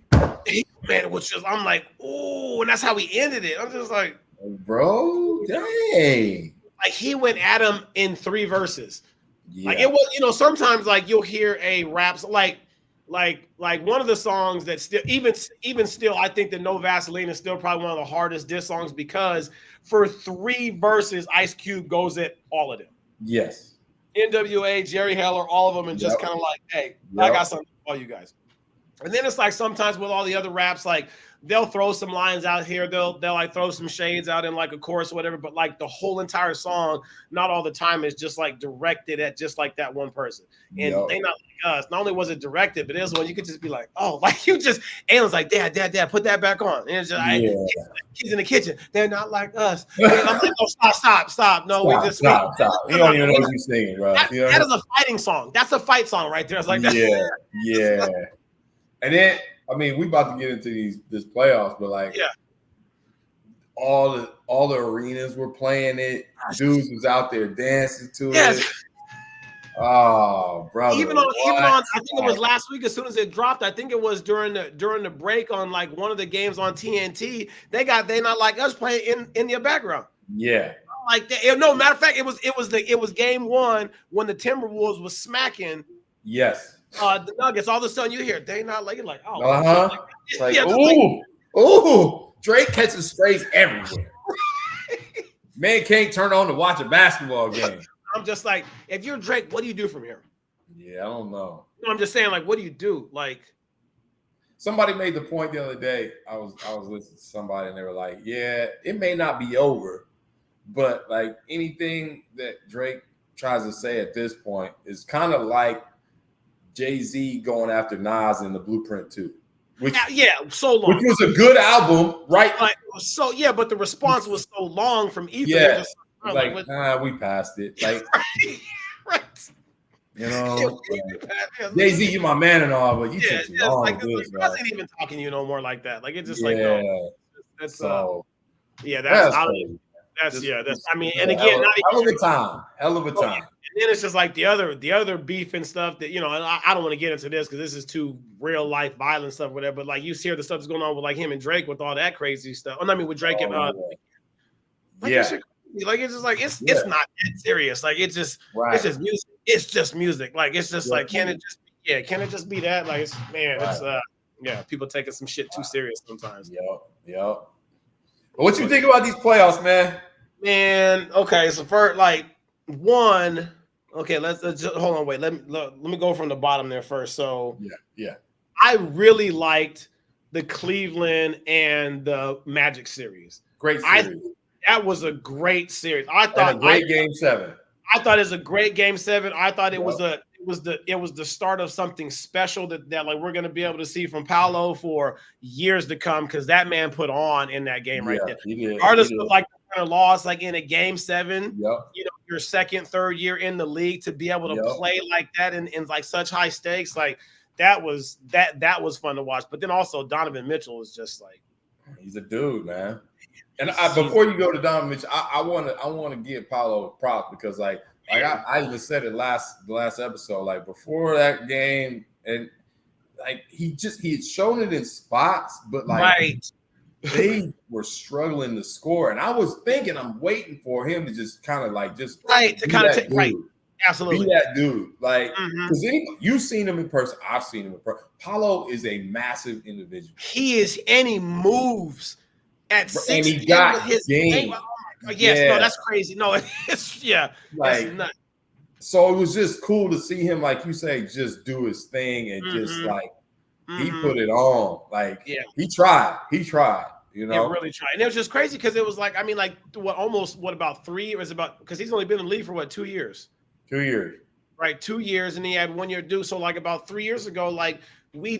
Man, which just I'm like, oh, and that's how he ended it. I'm just like, bro, dang. Like he went at him in 3 verses. Yeah. Like it was, sometimes like you'll hear a raps like one of the songs that still even still, I think that No Vaseline is still probably one of the hardest diss songs because for 3 verses, Ice Cube goes at all of them. Yes. NWA, Jerry Heller, all of them, and just kind of like, hey, I got something for all you guys. And then it's like sometimes with all the other raps, like they'll throw some lines out here, they'll like throw some shades out in like a chorus or whatever, but like the whole entire song, not all the time is just like directed at just like that one person. And they not like us. Not only was it directed, but there's one you could just be like, oh, like you just Alan's like, Dad, put that back on. And it's just kids in the kitchen, they're not like us. And I'm like, oh, stop. No, we just stop. You don't even know what you're singing, bro. That is a fighting song. That's a fight song right there. It's like that. Yeah. And then, we about to get into this playoffs, but like, all the arenas were playing it. Dudes was out there dancing to it. Oh, brother! Even on, I think it was last week. As soon as it dropped, I think it was during the break on like one of the games on TNT. They not like us playing in your background. Yeah. Like that. No, matter of fact, it was game 1 when the Timberwolves was smacking. Yes. The Nuggets, all of a sudden you hear they not like ooh, Drake catches strays everywhere. Man can't turn on to watch a basketball game. I'm just like, if you're Drake, what do you do from here? Yeah, I don't know. No, I'm just saying, like, what do you do? Like, somebody made the point the other day. I was listening to somebody and they were like, yeah, it may not be over, but like anything that Drake tries to say at this point is kind of like Jay-Z going after Nas in the Blueprint 2. So long. Which was a good album, right? But the response was so long from Ethan. Yeah. We passed it. Like, right. Jay-Z, you my man and all, but you took too long. I wasn't even talking to you no more like that. Like, it's just like, no. That's and again, hell of a time. And then it's just like the other beef and stuff that I don't want to get into this because this is too real life violent stuff, whatever. But like you hear the stuff that's going on with like him and Drake with all that crazy stuff. With Drake and it's just like it's not that serious. Like it's just music. It's just music. Like it's just like can it just be that? Like it's people taking some shit too serious sometimes. Yep. What you think about these playoffs, man? Man, okay. So for like one, okay, let's just hold on. Wait, let me go from the bottom there first. So yeah. I really liked the Cleveland and the Magic series. Great series. That was a great series. I thought Game 7. I thought it was a great Game 7. I thought it was it was the start of something special that like we're going to be able to see from Paolo for years to come, because that man put on in that game right there. Regardless of like the winner loss, like in a game 7, you know, your second, third year in the league, to be able to play like that in like such high stakes, like that was fun to watch. But then also Donovan Mitchell is just like, he's a dude, man. And before you go to Donovan Mitchell, I want to give Paolo props, because like I even said it the last episode, like before that game, and like he had shown it in spots, but like they were struggling to score, and I was thinking I'm waiting for him to just kind of like just to kind of take absolutely be that dude, like because you've seen him in person, I've seen him in person. Paolo is a massive individual. He is, and he moves at 6, and he got his game. Yes, no, that's crazy. No, it's like it's nuts. So it was just cool to see him, like you say, just do his thing and just like he put it on. Like he tried, you know. He really tried. And it was just crazy because it was like, I mean, like what about 3 or is about, because he's only been in the league for what, 2 years? 2 years. Right, 2 years, and he had 1 year due. So like about 3 years ago, like we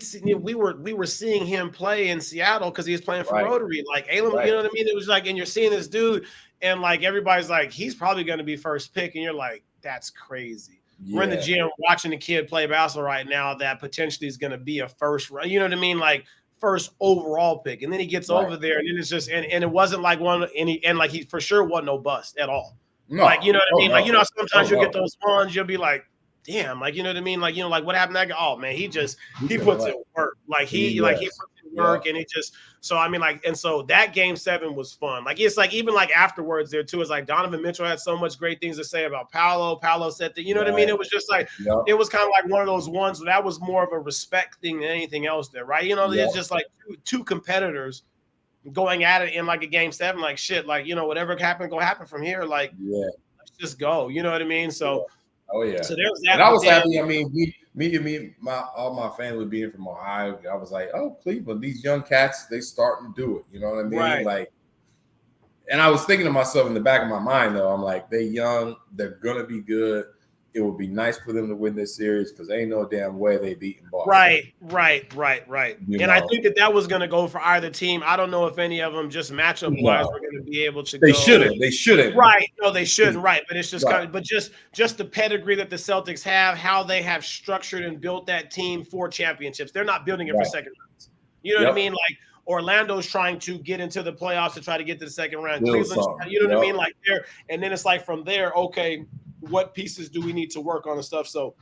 were seeing him play in Seattle because he was playing for Rotary. Like Alem, you know what I mean? It was like, and you're seeing this dude, and like everybody's like, he's probably going to be first pick, and you're like, that's crazy. We're in the gym watching the kid play basketball right now that potentially is going to be a first, you know what I mean? Like first overall pick. And then he gets over there, and then it's just, and it wasn't like and like he for sure wasn't no bust at all. No. Like, you know what I mean? Like, you know, sometimes you'll get those ones, you'll be like, damn, like, you know what I mean? Like, you know, like what happened to that guy? Oh man, he puts in work. Like he puts in work, and it just, so I mean, like, and so that game 7 was fun. Like it's like even like afterwards there too, it's like Donovan Mitchell had so much great things to say about Paolo. Paolo said that, you know what I mean? It was just like it was kind of like one of those ones where that was more of a respect thing than anything else there, right? You know, it's just like two competitors going at it in like a game 7, like shit, like, you know, whatever happened, go happen from here. Like, let's just go. You know what I mean? So oh yeah. So there's that. And I was happy. I mean, all my family being from Ohio, I was like, oh, Cleveland, these young cats, they starting to do it. You know what I mean? Right. Like, and I was thinking to myself in the back of my mind, though, I'm like, they young, they're gonna be good. It would be nice for them to win this series because ain't no damn way they beating Boston. Right. I think that was going to go for either team. I don't know if any of them just matchup wise were going to be able to. They shouldn't. Right. No, they shouldn't. Right. But it's just kind of, but just the pedigree that the Celtics have, how they have structured and built that team for championships. They're not building it for second rounds. You know what I mean? Like Orlando's trying to get into the playoffs to try to get to the second round. Cleveland's, you know what I mean? Like and then it's like from there, okay, what pieces do we need to work on and stuff? So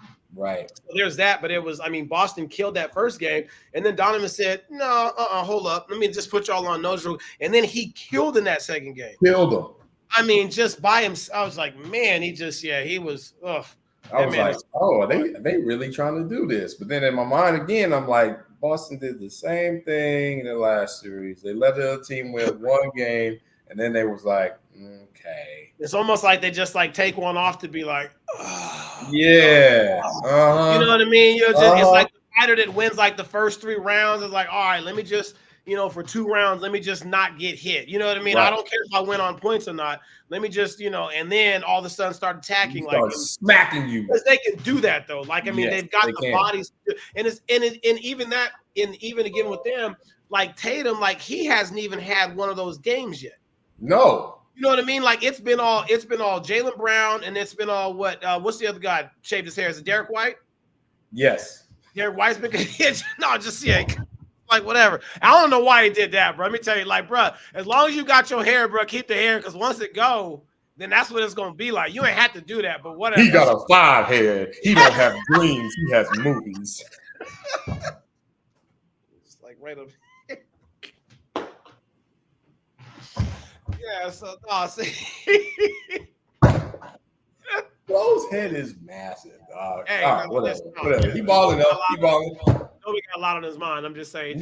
there's that. But it was, I mean, Boston killed that first game, and then Donovan said, no, hold up, let me just put y'all on nose root. And then he killed in that second game. Killed him. I mean, just by himself. I was like, man, he just, he was, ugh. I was like, oh, are they really trying to do this? But then in my mind again, I'm like, Boston did the same thing in the last series. They let the other team win one game, and then they was like, okay. It's almost like they just like take one off to be like, oh, you know what I mean? You know, just, it's like the fighter that wins like the first 3 rounds is like, all right, let me just, you know, for 2 rounds, let me just not get hit. You know what I mean? I don't care if I win on points or not. Let me just, you know, and then all of a sudden start attacking, smacking you. Because they can do that though. Like, I mean, they've got the bodies, and it's and even that, even again with them, like Tatum, like he hasn't even had one of those games yet. No. You know what I mean? Like it's been all Jaylen Brown, and it's been all what's the other guy shaved his hair? Is it Derek White? Yes. Derek White's been like whatever. I don't know why he did that, bro. Let me tell you, like, bro, as long as you got your hair, bro, keep the hair, because once it go, then that's what it's gonna be like. You ain't have to do that, but whatever. He got a 5 head. He don't have dreams. He has movies. It's like right up. Yeah, so see. Bro's head is massive, dog. Hey, all right, whatever. He balling up. He balling up. Nobody got a lot on his mind. I'm just saying.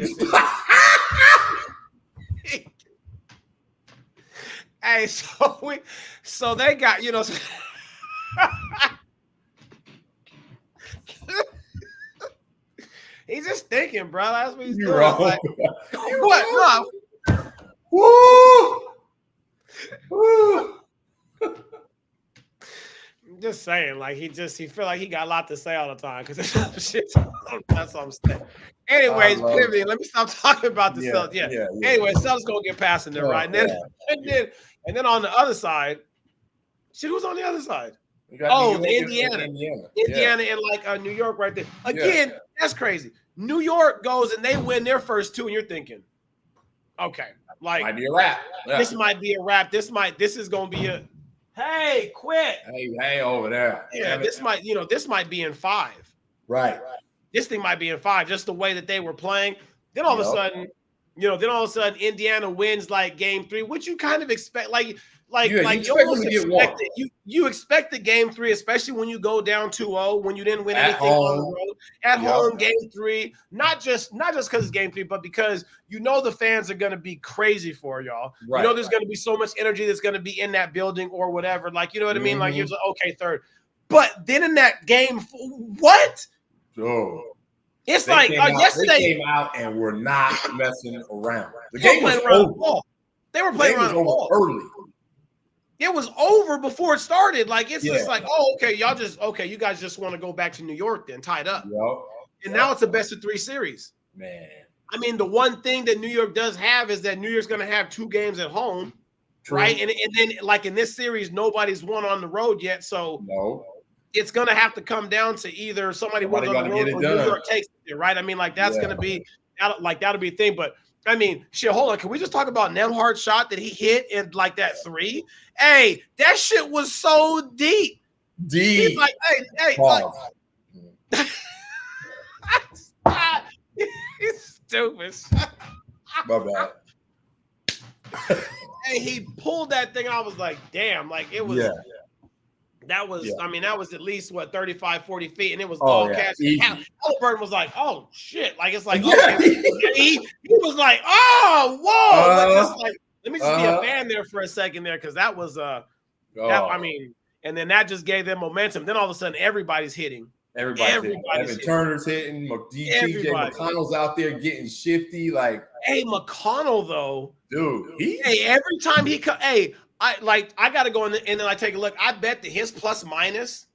Hey, so they got, you know. He's just thinking, bro. That's what he's doing. Wrong. Like, what? No. Woo! Woo! Just saying, like he feel like he got a lot to say all the time because shit. That's what I'm saying. Anyways, pivoting. Let me stop talking about the Celtics. Yeah. Anyway, Celtics gonna get past in there, right? And then on the other side, shit, who's on the other side? Oh, the Indiana and like New York right there. Again, that's crazy. New York goes and they win their first two, and you're thinking, okay, like might be a wrap. Yeah. This might be a wrap. This is gonna be a hey, quit. Hey, over there. Yeah, this might be in 5. Right. This thing might be in 5, just the way that they were playing. Then all of a sudden, Indiana wins like game 3, which you kind of expect. You expect the game 3, especially when you go down 2-0, when you didn't win anything on the road. At home, game 3, not just because it's game 3, but because the fans are going to be crazy for y'all. Right. There's going to be so much energy that's going to be in that building or whatever. Like, you know what I mean? Like, here's third. But then in that game, what? Oh. It's like yesterday. They came out and were not messing around. The game was over. They were playing around the ball early. It was over before it started. Like, it's just like, you guys just want to go back to New York then, tied up. And now it's a best of 3 series. Man. I mean, the one thing that New York does have is that New York's going to have 2 games at home, right? And then, like, in this series, nobody's won on the road yet. So it's going to have to come down to either somebody wins on the road or New York takes it, right? I mean, like, that's going to be – that'll be a thing. But, I mean, shit, hold on. Can we just talk about Nembhard's shot that he hit in, like, that 3? Hey, that shit was so deep. He's like, hey. He's stupid. My bad. Hey, he pulled that thing. I was like, damn. Like, it was that was I mean, that was at least 35, 40 feet, and it was all cash. Halliburton was like, oh shit. Like, it's like, he was like, oh, whoa. Let me just be a fan there for a second there, because that was I mean, and then that just gave them momentum. Then all of a sudden everybody's hitting. Everybody's hitting. Turner's hitting. TJ McConnell's out there getting shifty. Like, hey, McConnell though, dude. Every time he I gotta go in and then I take a look. I bet that his plus minus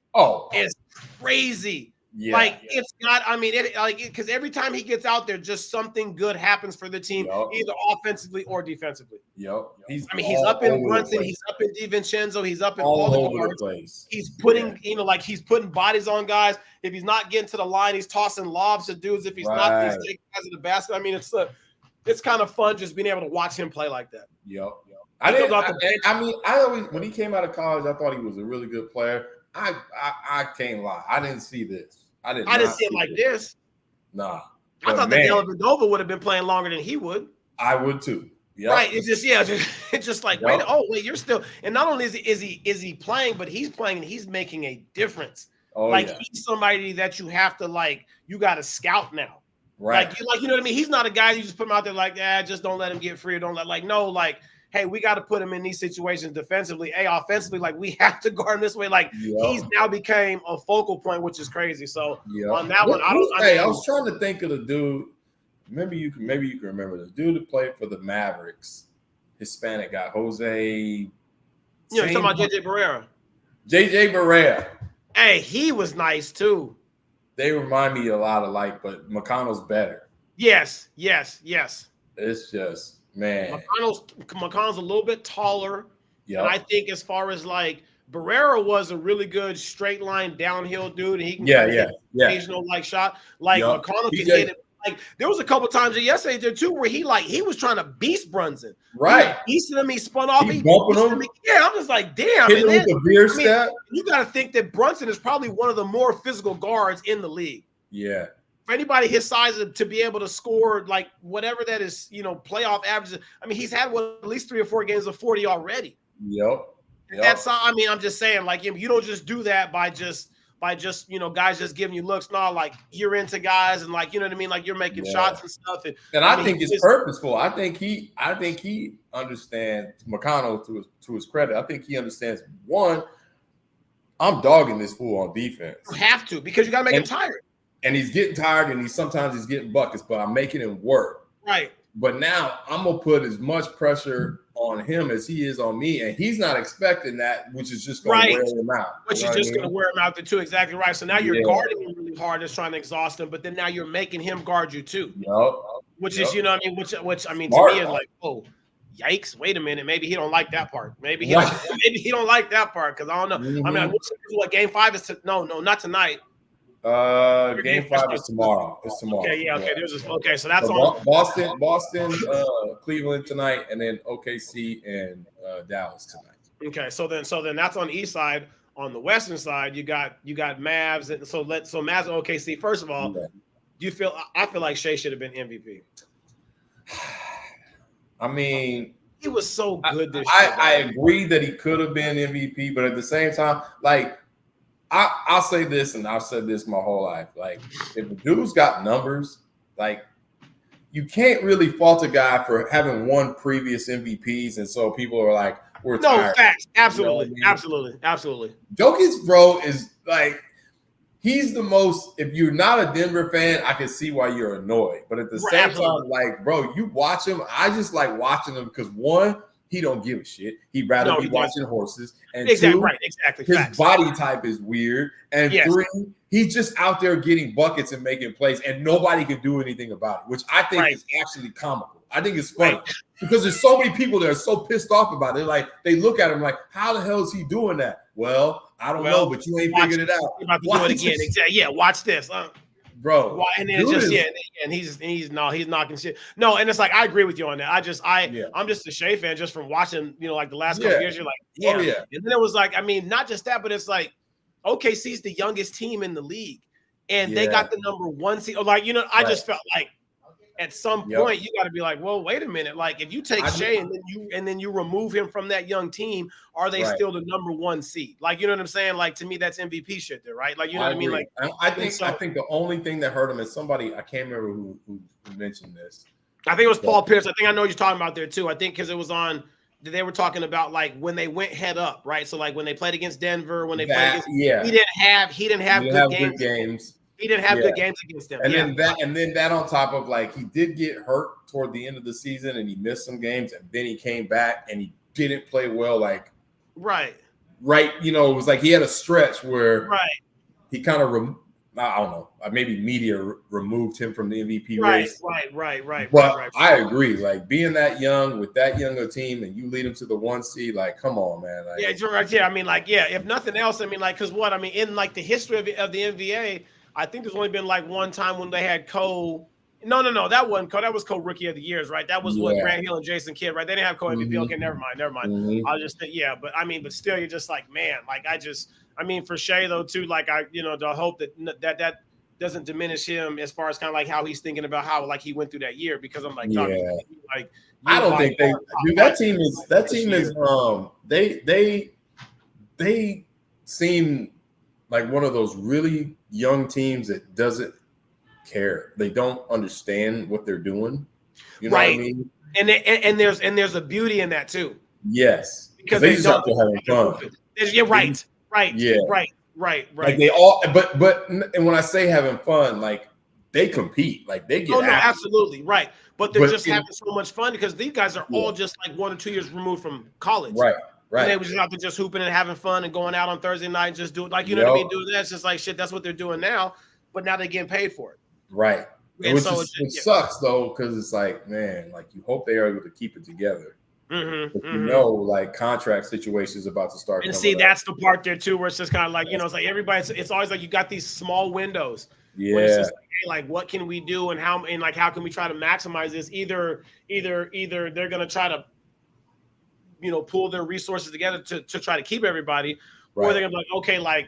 is crazy. Yeah, like it's got. I mean, because every time he gets out there, just something good happens for the team, either offensively or defensively. He's up in Brunson, he's up in DiVincenzo, he's up in all the guards. He's putting, he's putting bodies on guys. If he's not getting to the line, he's tossing lobs to dudes. If he's not, he's taking guys to the basket. I mean, it's kind of fun just being able to watch him play like that. I always, when he came out of college, I thought he was a really good player. I can't lie. I didn't see this. I didn't see him like this. Nah. I thought that Dellavedova would have been playing longer than he would. I would too. Yep. Right. It's just like, wait, you're still. And not only is he playing, but he's playing and he's making a difference. He's somebody that you have to you got to scout now. Right. You know what I mean? He's not a guy you just put him out there like, just don't let him get free or don't let hey, we got to put him in these situations defensively. Hey, offensively, we have to guard him this way. He's now became a focal point, which is crazy. So on that one, I was trying to think of the dude. Maybe you can remember this dude that played for the Mavericks, Hispanic guy, Jose. You're talking about JJ Barea. JJ Barea. Hey, he was nice too. They remind me a lot alike, but McConnell's better. Yes. It's just. Man, McConnell's a little bit taller. Yeah, and I think as far as Barrera was a really good straight line downhill dude, and he can hit occasional shot. McConnell can hit it. There was a couple times yesterday there too where he was trying to beast Brunson. Right, he him. He spun off. He bumping him. Yeah, I'm just like, damn. Hit him with a beer step. You got to think that Brunson is probably one of the more physical guards in the league. Yeah. For anybody his size to be able to score whatever that is, playoff averages. I mean, he's had at least 3 or 4 games of 40 already. Yep. That's I'm just saying, you don't just do that by just guys just giving you looks. No, you're into guys and you know what I mean. You're making shots and stuff. And I think it's purposeful. I think he understands McConnell to his credit. I think he understands. One, I'm dogging this fool on defense. You have to, because you got to make him tired. And he's getting tired, and sometimes he's getting buckets, but I'm making him work. Right. But now I'm gonna put as much pressure on him as he is on me, and he's not expecting that, which is just gonna wear him out. Which is just gonna wear him out too. Exactly right. So now you're guarding him really hard, just trying to exhaust him, but then now you're making him guard you too. Which is, you know what I mean? Which I mean, smart, to me is like, oh, yikes! Wait a minute, maybe he don't like that part. Maybe he don't like that part because I don't know. I mean, what game 5 is? No, not tonight. Game 5 is tomorrow. It's tomorrow. Okay, yeah, okay. So that's on Boston, Cleveland tonight, and then OKC and Dallas tonight. Okay, so then that's on the east side. On the western side, you got Mavs, and so Mavs and OKC. First of all, do you feel? I feel like Shea should have been MVP. I mean, he was so good this year. I agree that he could have been MVP, but at the same time, like. I'll say this, and I've said this my whole life. Like, if a dude's got numbers, like, you can't really fault a guy for having won previous MVPs, and so people are like, "We're tired." No, facts, absolutely, you know what I mean? absolutely. Jokic, bro, is like, he's the most. If you're not a Denver fan, I can see why you're annoyed, but at the same time, like, bro, you watch him. I just like watching him because one, he don't give a shit. He'd rather be watching horses. And two, his body type is weird. And three, he's just out there getting buckets and making plays, and nobody can do anything about it, which I think is actually comical. I think it's funny because there's so many people that are so pissed off about it. Like, they look at him like, how the hell is he doing that? Well, I don't know, but you ain't figured it out. He's about to do it again. Exactly. Yeah, watch this. Bro, and then and he's knocking shit. No, and it's like I agree with you on that. I'm just a Shea fan just from watching, you know, like the last couple years. You're like, and then it was like, I mean, not just that, but it's like OKC's the youngest team in the league, and they got the number 1 seed. Like, you know, I just felt like at some point you got to be like, well, wait a minute. Like, if you take Shea and then you remove him from that young team, are they still the number 1 seed? Like, you know what I'm saying? Like, to me, that's MVP shit there, right? Like, you know what I mean? Like, I think the only thing that hurt him is somebody, I can't remember who mentioned this. I think it was Paul Pierce. I think I know what you're talking about there too. I think because it was on. They were talking about like when they went head up, right? So like when they played against Denver, when they played against, he didn't have good games. He didn't have good games against them. And then that on top of, like, he did get hurt toward the end of the season and he missed some games, and then he came back and he didn't play well. Like, you know, it was like he had a stretch where he kind of I don't know, maybe media removed him from the MVP race. But I agree. Like, being that young with that young a team and you lead them to the 1 seed, like, come on, man. Like, I mean, like, if nothing else, I mean, like, because what I mean, in like the history of the NBA, I think there's only been like one time when they had Cole. No, that wasn't Cole. That was Cole Rookie of the Years, right? That was what Grant Hill and Jason Kidd, right? They didn't have Cole MVP. Okay, never mind. I'll just think, but I mean, but still, you're just like, man, like I mean, for Shea though too, like I hope that doesn't diminish him as far as kind of like how he's thinking about how like he went through that year, because I'm like, like, I don't think that team is they seem like one of those really young teams that doesn't care. They don't understand what they're doing. You know what I mean? And there's a beauty in that too. Yes, because they just out there having fun. Right. Like they all, but and when I say having fun, like they compete, like they get. Absolutely right. But they're just having so much fun because these guys are all just like 1 or 2 years removed from college. Right. And they were just out there just hooping and having fun and going out on Thursday night and just doing, like, you know what I mean? Doing that. It's just like, shit, that's what they're doing now. But now they're getting paid for it. Right. Which sucks, though, because it's like, man, like, you hope they are able to keep it together. But you know, like, contract situations about to start. And see, that's the part there, too, where it's just kind of like, you know, it's like everybody, it's always like you got these small windows. Yeah. Where it's just like, hey, like, what can we do and how can we try to maximize this? Either they're going to try to, you know, pull their resources together to try to keep everybody, or they're gonna be like, okay, like,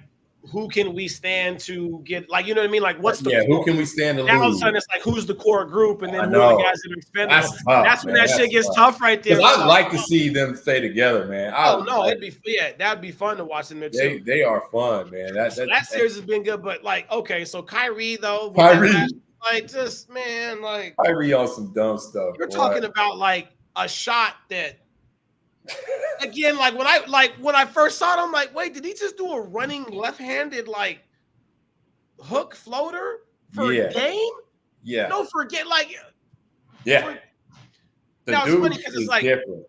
who can we stand to get, like, you know what I mean? Like, what's the who can we stand to lose? Now all of a sudden it's like, who's the core group, and then who are the guys that are expendable? That's when that shit gets tough right there. Because I'd like to see them stay together, man. That'd be fun to watch them there too. They are fun, man. That series has been good, but like, okay, so Kyrie though, like, just, man, like, Kyrie on some dumb stuff. You're talking about like a shot that. Again, like when I first saw it, I'm like, wait, did he just do a running left-handed like hook floater for a game? Yeah. Don't forget, like, Now it's funny because it's like different.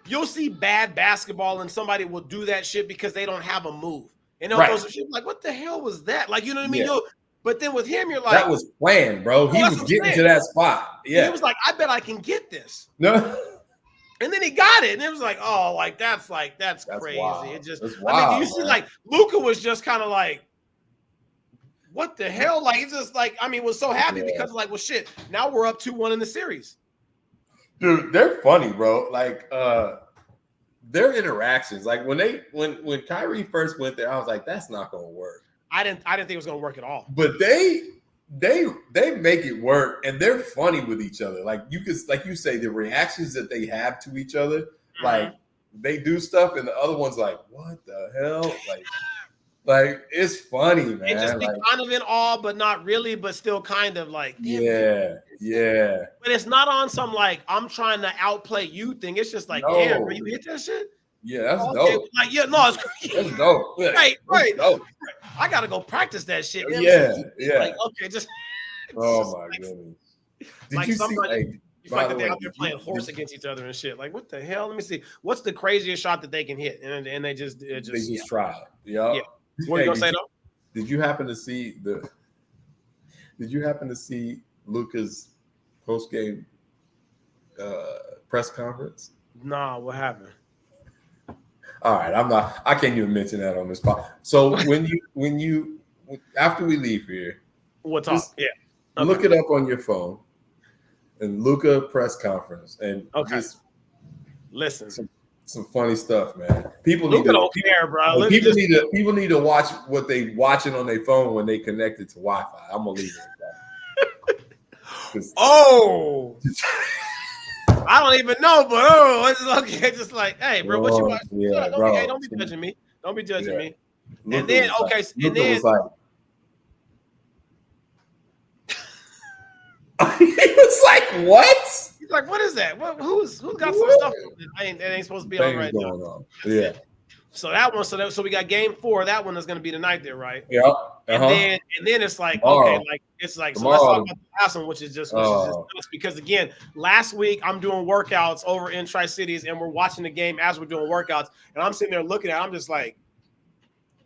You'll see bad basketball and somebody will do that shit because they don't have a move. And they'll go some shit like, what the hell was that? Like, you know what I mean? Yeah. But then with him, you're like, that was planned, bro. He was getting to that spot. Yeah. He was like, I bet I can get this. No. And then he got it. And it was like, oh, that's crazy. Wild. It just, that's wild, I mean, you see, like, Luka was just kind of like, what the hell? Like, it's just like, I mean, was so happy because like, well, shit, now we're up 2-1 in the series. Dude, they're funny, bro. Like, their interactions, like when Kyrie first went there, I was like, that's not gonna work. I didn't think it was gonna work at all. But they make it work, and they're funny with each other. Like you say, the reactions that they have to each other, like they do stuff, and the other one's like, what the hell? Like it's funny, man. It just be kind of in awe, but not really, but still kind of like, yeah. But it's not on some like I'm trying to outplay you thing. It's just like, damn, bro, you hit that shit. Yeah, that's dope. Like, yeah, no, it's crazy. That's dope. Right. Dope. I gotta go practice that shit. Man. Yeah. Like, okay, just. Oh my goodness. Did you see? You find that they're out there playing horse against each other and shit. Like, what the hell? Let me see. What's the craziest shot that they can hit? And they just try it. Yeah. What are you gonna say though? Did you happen to see Luka's post-game press conference? Nah, what happened? All right, I can't even mention that on this spot. So when you after we leave here, we'll talk. Yeah. Okay. Look it up on your phone and Luka press conference and just listen. Some funny stuff, man. People don't care, bro. People need to watch what they watching on their phone when they connected to Wi-Fi. I'm gonna leave it at that. Oh, I don't even know, but it's okay. Just like, hey, bro, what you watching? Yeah, don't be judging me. Don't be judging me. And then he was like, what? He's like, what is that? Who's got some stuff that ain't supposed to be on right now? Yeah. So that one, so we got game 4. That one is going to be tonight there, right? Yeah. And then it's like, okay, like it's like, so let's talk about the last one, which is just nuts, because again, last week I'm doing workouts over in Tri-Cities and we're watching the game as we're doing workouts, and I'm sitting there looking at it, I'm just like,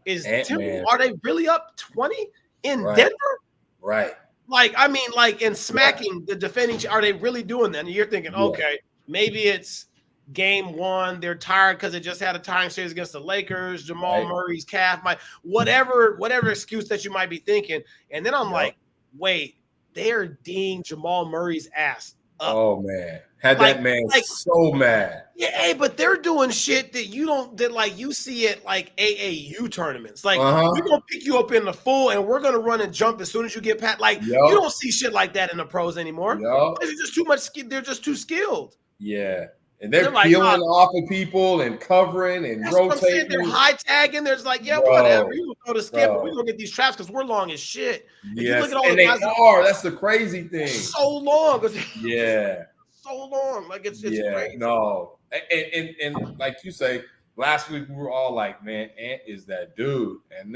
are they really up 20 in Denver? Right. Like, I mean, like in smacking the defending, are they really doing that? And you're thinking, okay, maybe it's game 1. They're tired because they just had a tiring series against the Lakers. Jamal Murray's calf, whatever excuse that you might be thinking. And then I'm like, wait, they're D'ing Jamal Murray's ass up. Oh man, that man so mad. Yeah, but they're doing shit that you see at like AAU tournaments. Like we're gonna pick you up in the full and we're gonna run and jump as soon as you get past. Like you don't see shit like that in the pros anymore. It's just too much. They're just too skilled. Yeah. And they're peeling off of people and covering and rotating. They're high tagging. There's like, whatever. You go to skip, but we're gonna get these traps because we're long as shit. Yes, and they are. That's the crazy thing. So long. Yeah. So long. Like it's crazy. No. And like you say, last week we were all like, man, Ant is that dude. And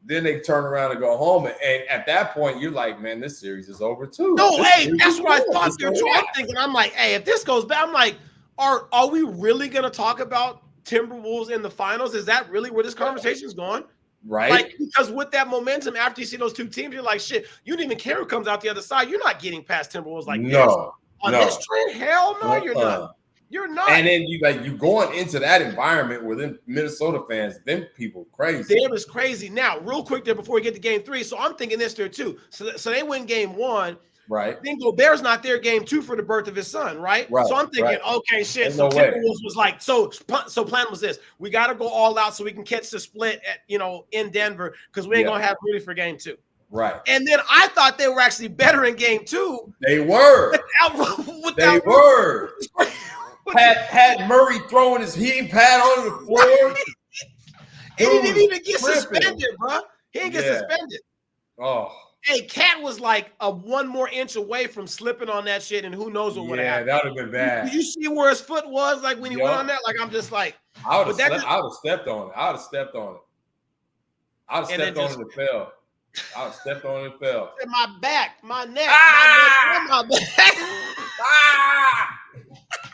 then they turn around and go home. And at that point, you're like, man, this series is over too. No, that's what I thought there too. I'm thinking, I'm like, hey, if this goes back, I'm like, are we really going to talk about Timberwolves in the finals? Is that really where this conversation is going? Right. Like, because with that momentum, after you see those two teams, you're like, shit, you don't even care who comes out the other side. You're not getting past Timberwolves like this. On this trend? Hell no, you're not. You're not. And then you going into that environment with them Minnesota fans, them people crazy. Them is crazy. Now, real quick there before we get to game 3. So I'm thinking this there too. So they win game 1. Right. Then Gobert's not there game 2 for the birth of his son, right? So I'm thinking, okay, shit. So Timberwolves was like, so plan was this. We got to go all out so we can catch the split at in Denver because we ain't gonna have Rudy for game 2. Right. And then I thought they were actually better in game 2. They were. They were. Had Murray throwing his heating pad on the floor. He didn't even get suspended, bro. He didn't get suspended. Oh. Hey, Cat was like a 1 more inch away from slipping on that shit, and who knows what would happen. Yeah, that would have been bad. Did you see where his foot was? Like when he went on that? Like I'm just like, I would have stepped on it. I would have stepped on it. I would have stepped on it and fell. I would have stepped on it and fell. My back, my neck, my back.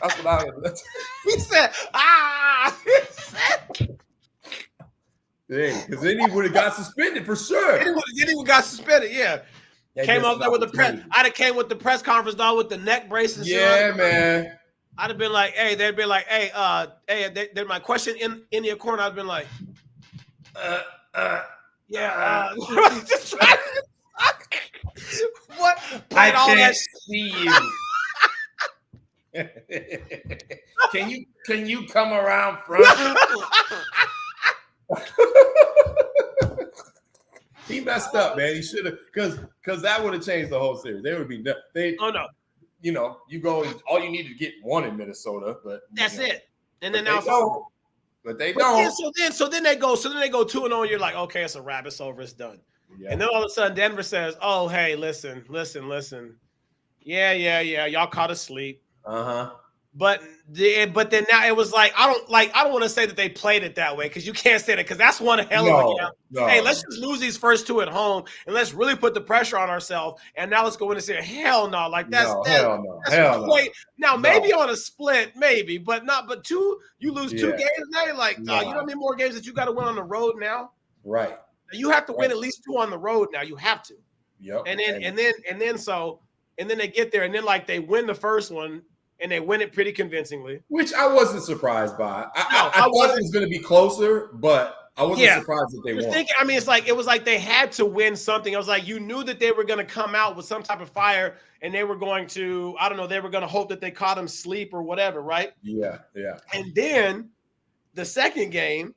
That's what I. He said, ah. Because then he would have got suspended for sure. Then he would got suspended. Yeah. Came out there with the press. I'd have came with the press conference dog with the neck brace and shit. Yeah, man. I'd have been like, hey, they'd be like, hey, they're my question in your corner. I'd been like, just trying to, what? I can't see you. Can you come around front? He messed up, man. He should have, because that would have changed the whole series. They would be Oh no. You know, you go, all you need to get one in Minnesota, but that's it. And then now they don't. So then they go 2-0. You're like, okay, it's a wrap. It's over. It's done. Yeah. And then all of a sudden, Denver says, "Oh, hey, listen. Yeah. Y'all caught asleep. But then now it was like I don't want to say that they played it that way because you can't say that because that's one hell of a game. No. Hey, let's just lose these first two at home and let's really put the pressure on ourselves. And now let's go in and say, hell no, like hell no. Now maybe on a split, maybe, but two. You lose 2 games now. You're like, you know how many more games that you got to win on the road now? Right. You have to win at least 2 on the road now. You have to. Yep. And then they get there and then like they win the first one. And they win it pretty convincingly. Which I wasn't surprised by. I thought it was going to be closer, but I wasn't surprised that they won. It was like they had to win something. I was like, you knew that they were going to come out with some type of fire and they were going to, I don't know, they were going to hope that they caught him sleep or whatever, right? Yeah. And then the second game.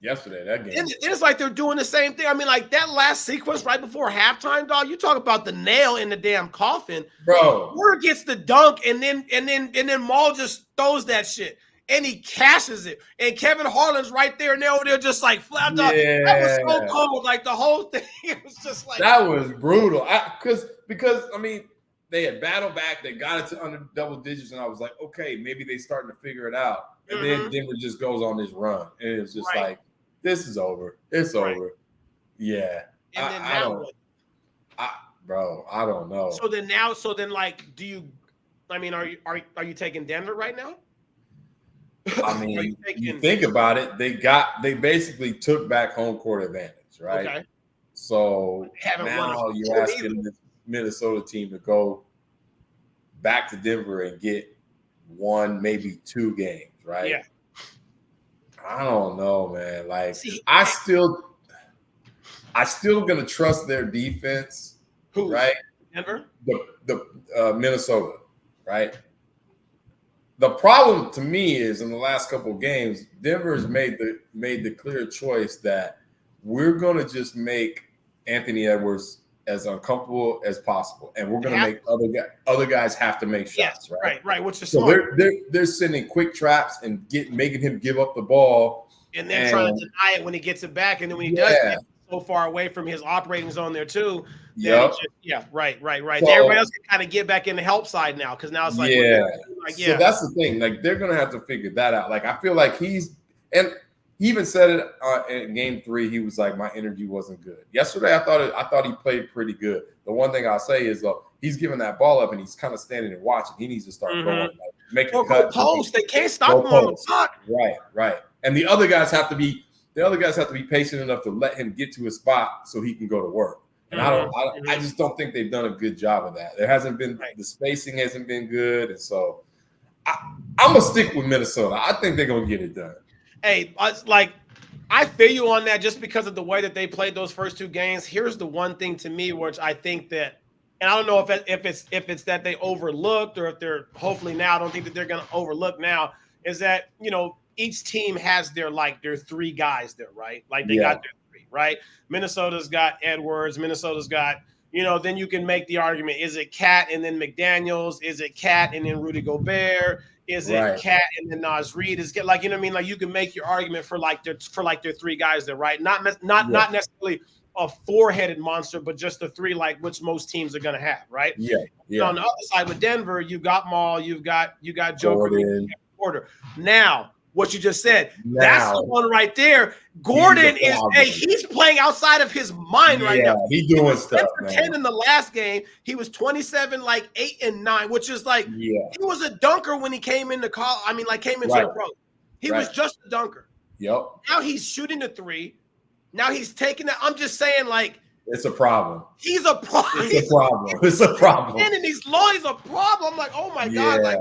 Yesterday, that game. It's like they're doing the same thing. I mean, like that last sequence right before halftime, dog. You talk about the nail in the damn coffin, bro. Word gets the dunk, and then Maul just throws that shit, and he cashes it. And Kevin Harlan's right there, and they're just like flat dog. That was so cold. Like the whole thing, it was just like that was brutal. Because I mean, they had battled back, they got it to under double digits, and I was like, okay, maybe they starting to figure it out. And then Denver just goes on this run, and it was just like. This is over. It's over. Yeah. And then I don't know. So then, are you taking Denver right now? I mean, you think about it, they basically took back home court advantage, right? Okay. So now you're asking the Minnesota team to go back to Denver and get 1, maybe 2 games, right? Yeah. I don't know, man. Like, I still gonna trust their defense. Who? Right? Denver? The Minnesota, right? The problem to me is in the last couple of games, Denver's made the clear choice that we're gonna just make Anthony Edwards as uncomfortable as possible, and we're going to make other guys have to make shots, right. Which is so they're sending quick traps and making him give up the ball, and then trying to deny it when he gets it back, and then when he does get so far away from his operating zone there too. Right. So, everybody else can kind of get back in the help side now because now it's like So that's the thing. Like they're going to have to figure that out. Like I feel like he even said it in game 3. He was like, my energy wasn't good. Yesterday, I thought he played pretty good. The one thing I'll say is, though, he's giving that ball up and he's kind of standing and watching. He needs to start going, like, making cuts. Post. They can't stop him on the clock. Right. And the other guys have to be patient enough to let him get to his spot so he can go to work. And I just don't think they've done a good job of that. There hasn't been the spacing hasn't been good, and so I'm gonna stick with Minnesota. I think they're gonna get it done. Hey, I feel you on that just because of the way that they played those first 2 games. Here's the one thing to me, which I think that, and I don't know if it's that they overlooked or if they're hopefully now. I don't think that they're going to overlook now. Is that each team has their 3 guys there, right? Like they got their 3, right? Minnesota's got Edwards. Minnesota's got then you can make the argument: is it Cat and then McDaniels? Is it Cat and then Rudy Gobert? Is it Cat and then Naz Reid? Is it like Like you can make your argument for their 3 guys there, right? Not necessarily a 4-headed monster, but just the 3 which most teams are going to have, right? Yeah. On the other side with Denver, you've got Maul, you've got Joker, Porter. Now what you just said. That's the one right there. Gordon he's playing outside of his mind right now. He's doing stuff, man. 10 in the last game. He was 27, like 8 and 9, which is like he was a dunker when he came into college. I mean, like came into the pro. He was just a dunker. Yep. Now he's shooting the 3. Now he's taking that. I'm just saying, like, it's a problem. He's a problem. It's a problem. It's a problem. And in these laws, he's a problem. I'm like, oh my God. Like,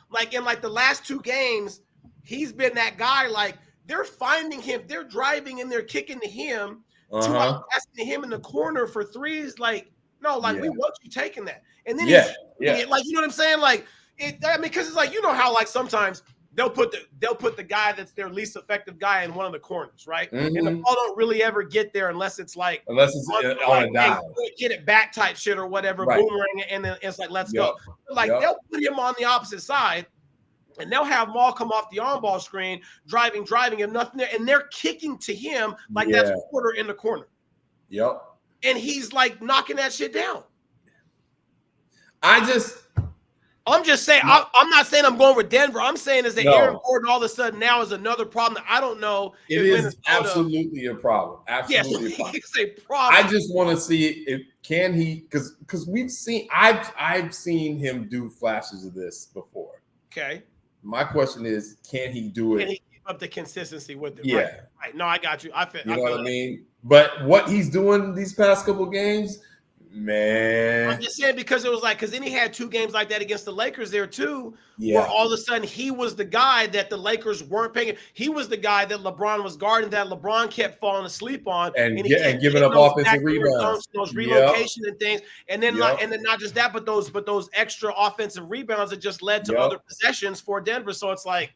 like in like the last 2 games, he's been that guy. Like, they're finding him, they're driving and they're kicking to him, to asking him in the corner for 3s. Like, no, like we want you taking that. And then like, you know what I'm saying? Like, I mean, because it's like, you know how like sometimes they'll put the guy that's their least effective guy in one of the corners, right? And the ball don't really ever get there unless it's on a dive, get it back type shit or whatever, boomerang, and then it's like let's go. Like they'll put him on the opposite side, and they'll have Maul come off the on-ball screen, driving, and nothing there, and they're kicking to him like that's quarter in the corner. Yep. And he's like knocking that shit down. I'm just saying, I'm not saying I'm going with Denver. I'm saying is that Aaron Gordon all of a sudden now is another problem that I don't know. It is absolutely a problem. Absolutely a problem. It's a problem. I just want to see if can he because we've seen I've seen him do flashes of this before. Okay. My question is, can he do it? Can he keep up the consistency with it? Yeah. Right. No, I got you. You know what I mean? But what he's doing these past couple games. Man, I'm just saying because it was like then he had 2 games like that against the Lakers there too, where all of a sudden he was the guy that the Lakers weren't paying. He was the guy that LeBron was guarding, that LeBron kept falling asleep on, and giving up offensive rebounds, those relocation and things, and then not just that, but those extra offensive rebounds that just led to other possessions for Denver. So it's like,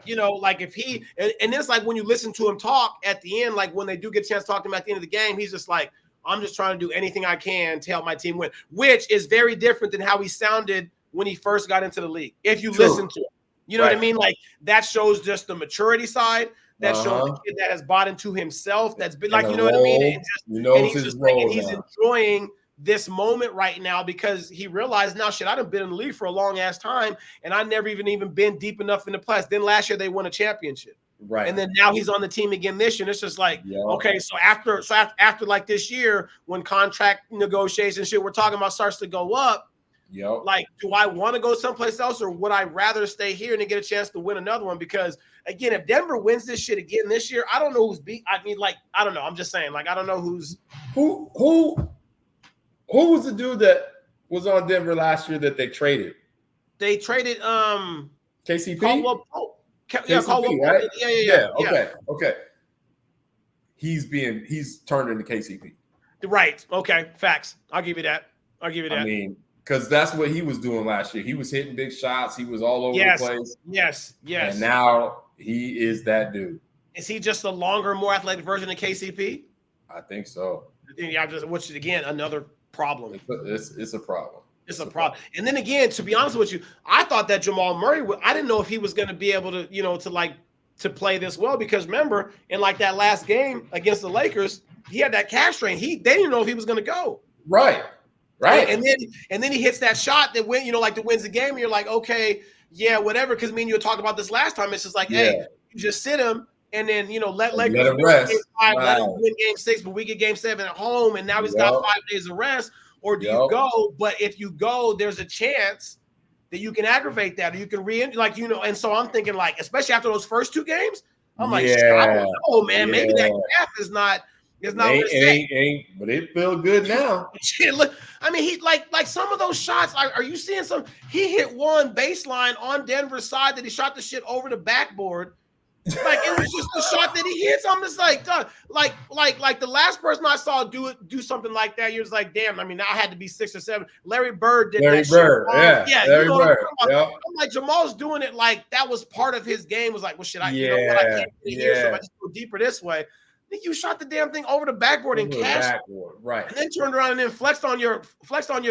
you know, like if he and it's like when you listen to him talk at the end, like when they do get a chance to talk to him at the end of the game, he's just like, I'm just trying to do anything I can to help my team win, which is very different than how he sounded when he first got into the league. If you listen to him, you know what I mean? Like that shows just the maturity side. That shows the kid that has bought into himself. That's been like, you know what I mean? And he's enjoying this moment right now because he realized now, shit, I done been in the league for a long ass time and I never even been deep enough in the playoffs. Then last year they won a championship. Right. And then now he's on the team again this year. And it's just like, okay, so after like this year, when contract negotiations shit we're talking about starts to go up, like, do I want to go someplace else or would I rather stay here and get a chance to win another one? Because again, if Denver wins this shit again this year, I don't know who's beat. I mean, like, I don't know. I'm just saying, like, I don't know who was the dude that was on Denver last year that they traded? They traded KCP. Caldwell Pope. Right? Yeah. Okay. He's turned into KCP. Right. Okay. Facts. I'll give you that. I mean, because that's what he was doing last year. He was hitting big shots. He was all over the place. Yes. And now he is that dude. Is he just a longer, more athletic version of KCP? I think so. Which is again another problem. It's a problem. It's a problem. And then again, to be honest with you, I thought that Jamal Murray I didn't know if he was going to be able to, you know, to play this well because remember in like that last game against the Lakers, he had that calf strain. They didn't know if he was going to go. Right. And then he hits that shot that wins the game. And you're like, okay, yeah, whatever. Because me and you were talking about this last time. It's just like, hey, you just sit him and then let Lakers him rest. Game 5, let him win game 6, but we get game 7 at home, and now he's got 5 days of rest. Or do you go? But if you go, there's a chance that you can aggravate that, or you can and so I'm thinking like, especially after those first 2 games, I'm like, shit, I don't know, man. Maybe that calf is not ain't, but it feels good now. Shit, look, I mean, he like some of those shots. Are you seeing some? He hit one baseline on Denver's side that he shot the shit over the backboard. Like it was just the shot that he hits. I'm just like, like the last person I saw do something like that. You're just like, damn. I mean, I had to be 6 or 7. Larry Bird did that. Larry Bird. I'm like, Jamal's doing it like that was part of his game. Was like, well, shit, you know what? I can't get here, so I just go deeper this way. I think you shot the damn thing over the backboard and cashed, right? And then turned around and then flexed on your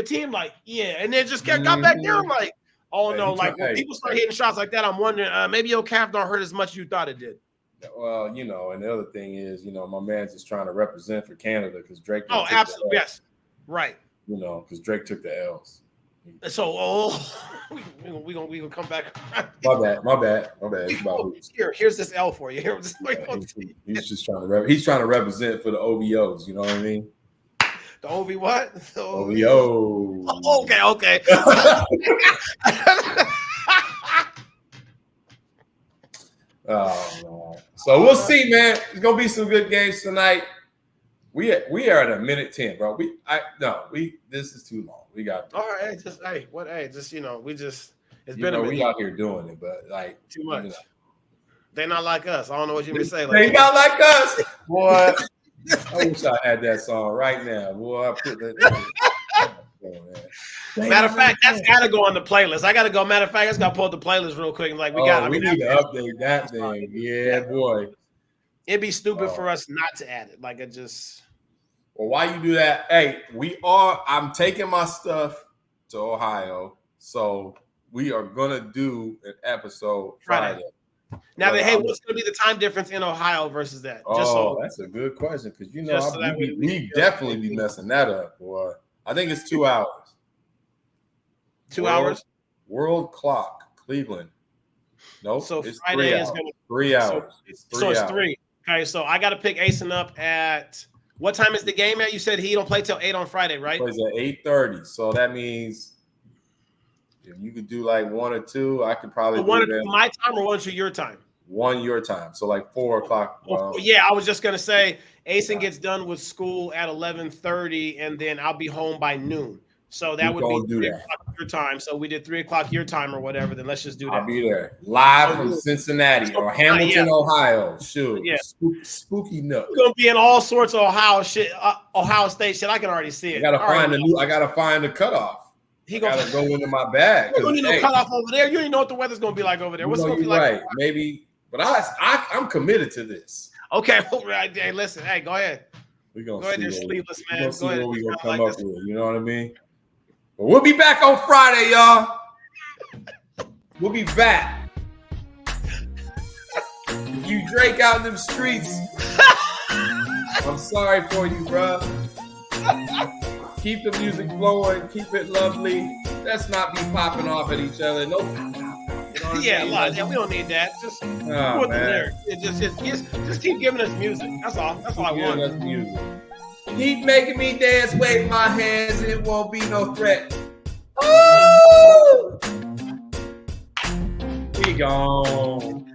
team, like, and then just got back down, like. Oh no! Like when people start hitting shots like that, I'm wondering maybe your calf don't hurt as much as you thought it did. Well, you know, and the other thing is, you know, my man's just trying to represent for Canada because Drake. Oh, absolutely, yes, right. You know, because Drake took the L's. So, We gonna come back. My bad. It's about hoops. Here's this L for you. He's just trying to represent for the OVOs. You know what I mean? The OV what? The OVO. Okay. Oh man. So we'll see, man. It's gonna be some good games tonight. We are at a minute 10, bro. This is too long. We got all right. It's we been a minute. We out here doing it, but like too much. They're not like us. I don't know what you can say. They not like us, boy. I wish I had that song right now, boy. I put that. Matter of fact, that's gotta go on the playlist. I gotta go. Matter of fact, I just gotta pull up the playlist real quick. Like we need to update that thing. Yeah, boy. It'd be stupid for us not to add it. Like it just. Well, why you do that? Hey, I'm taking my stuff to Ohio, so we are gonna do an episode Friday. Now, what's gonna be the time difference in Ohio versus that? That's a good question because we definitely be messing that up, boy. I think it's 2 hours. 2 hours? World clock, Cleveland. Nope. So it's Friday 3 hours. is going to 3 hours. It's 3. Okay, so I got to pick Asen up at what time is the game at? You said he don't play till 8 on Friday, right? He plays at 8:30. So that means if you could do like 1 or 2, I could probably do my time or 1 to your time. 1 your time. So like 4 o'clock. Yeah, I was just gonna say Asen gets done with school at 11:30, and then I'll be home by noon. So that would be 3 o'clock your time. So we did 3 o'clock your time or whatever. Then let's just do that. I'll be there live from Cincinnati or Hamilton, Ohio. Shoot, spooky nook. We're gonna be in all sorts of Ohio State shit. I can already see it. I gotta find the cutoff. He gotta go into my bag. You don't need no cutoff over there. You don't know what the weather's gonna be like over there. What's it gonna be like? Right, maybe. But I'm committed to this. Okay, hey, listen. Hey, go ahead. We're gonna go ahead there, sleeveless man. Go ahead. What we're gonna come up with. You know what I mean? But we'll be back on Friday, y'all. We'll be back. You Drake out in them streets. I'm sorry for you, bro. Keep the music flowing. Keep it lovely. Let's not be popping off at each other. Nope. Yeah, we don't need that. Just just keep giving us music. That's all. That's all I want. Us music. Keep making me dance, wave my hands, it won't be no threat. Ooh! We gone.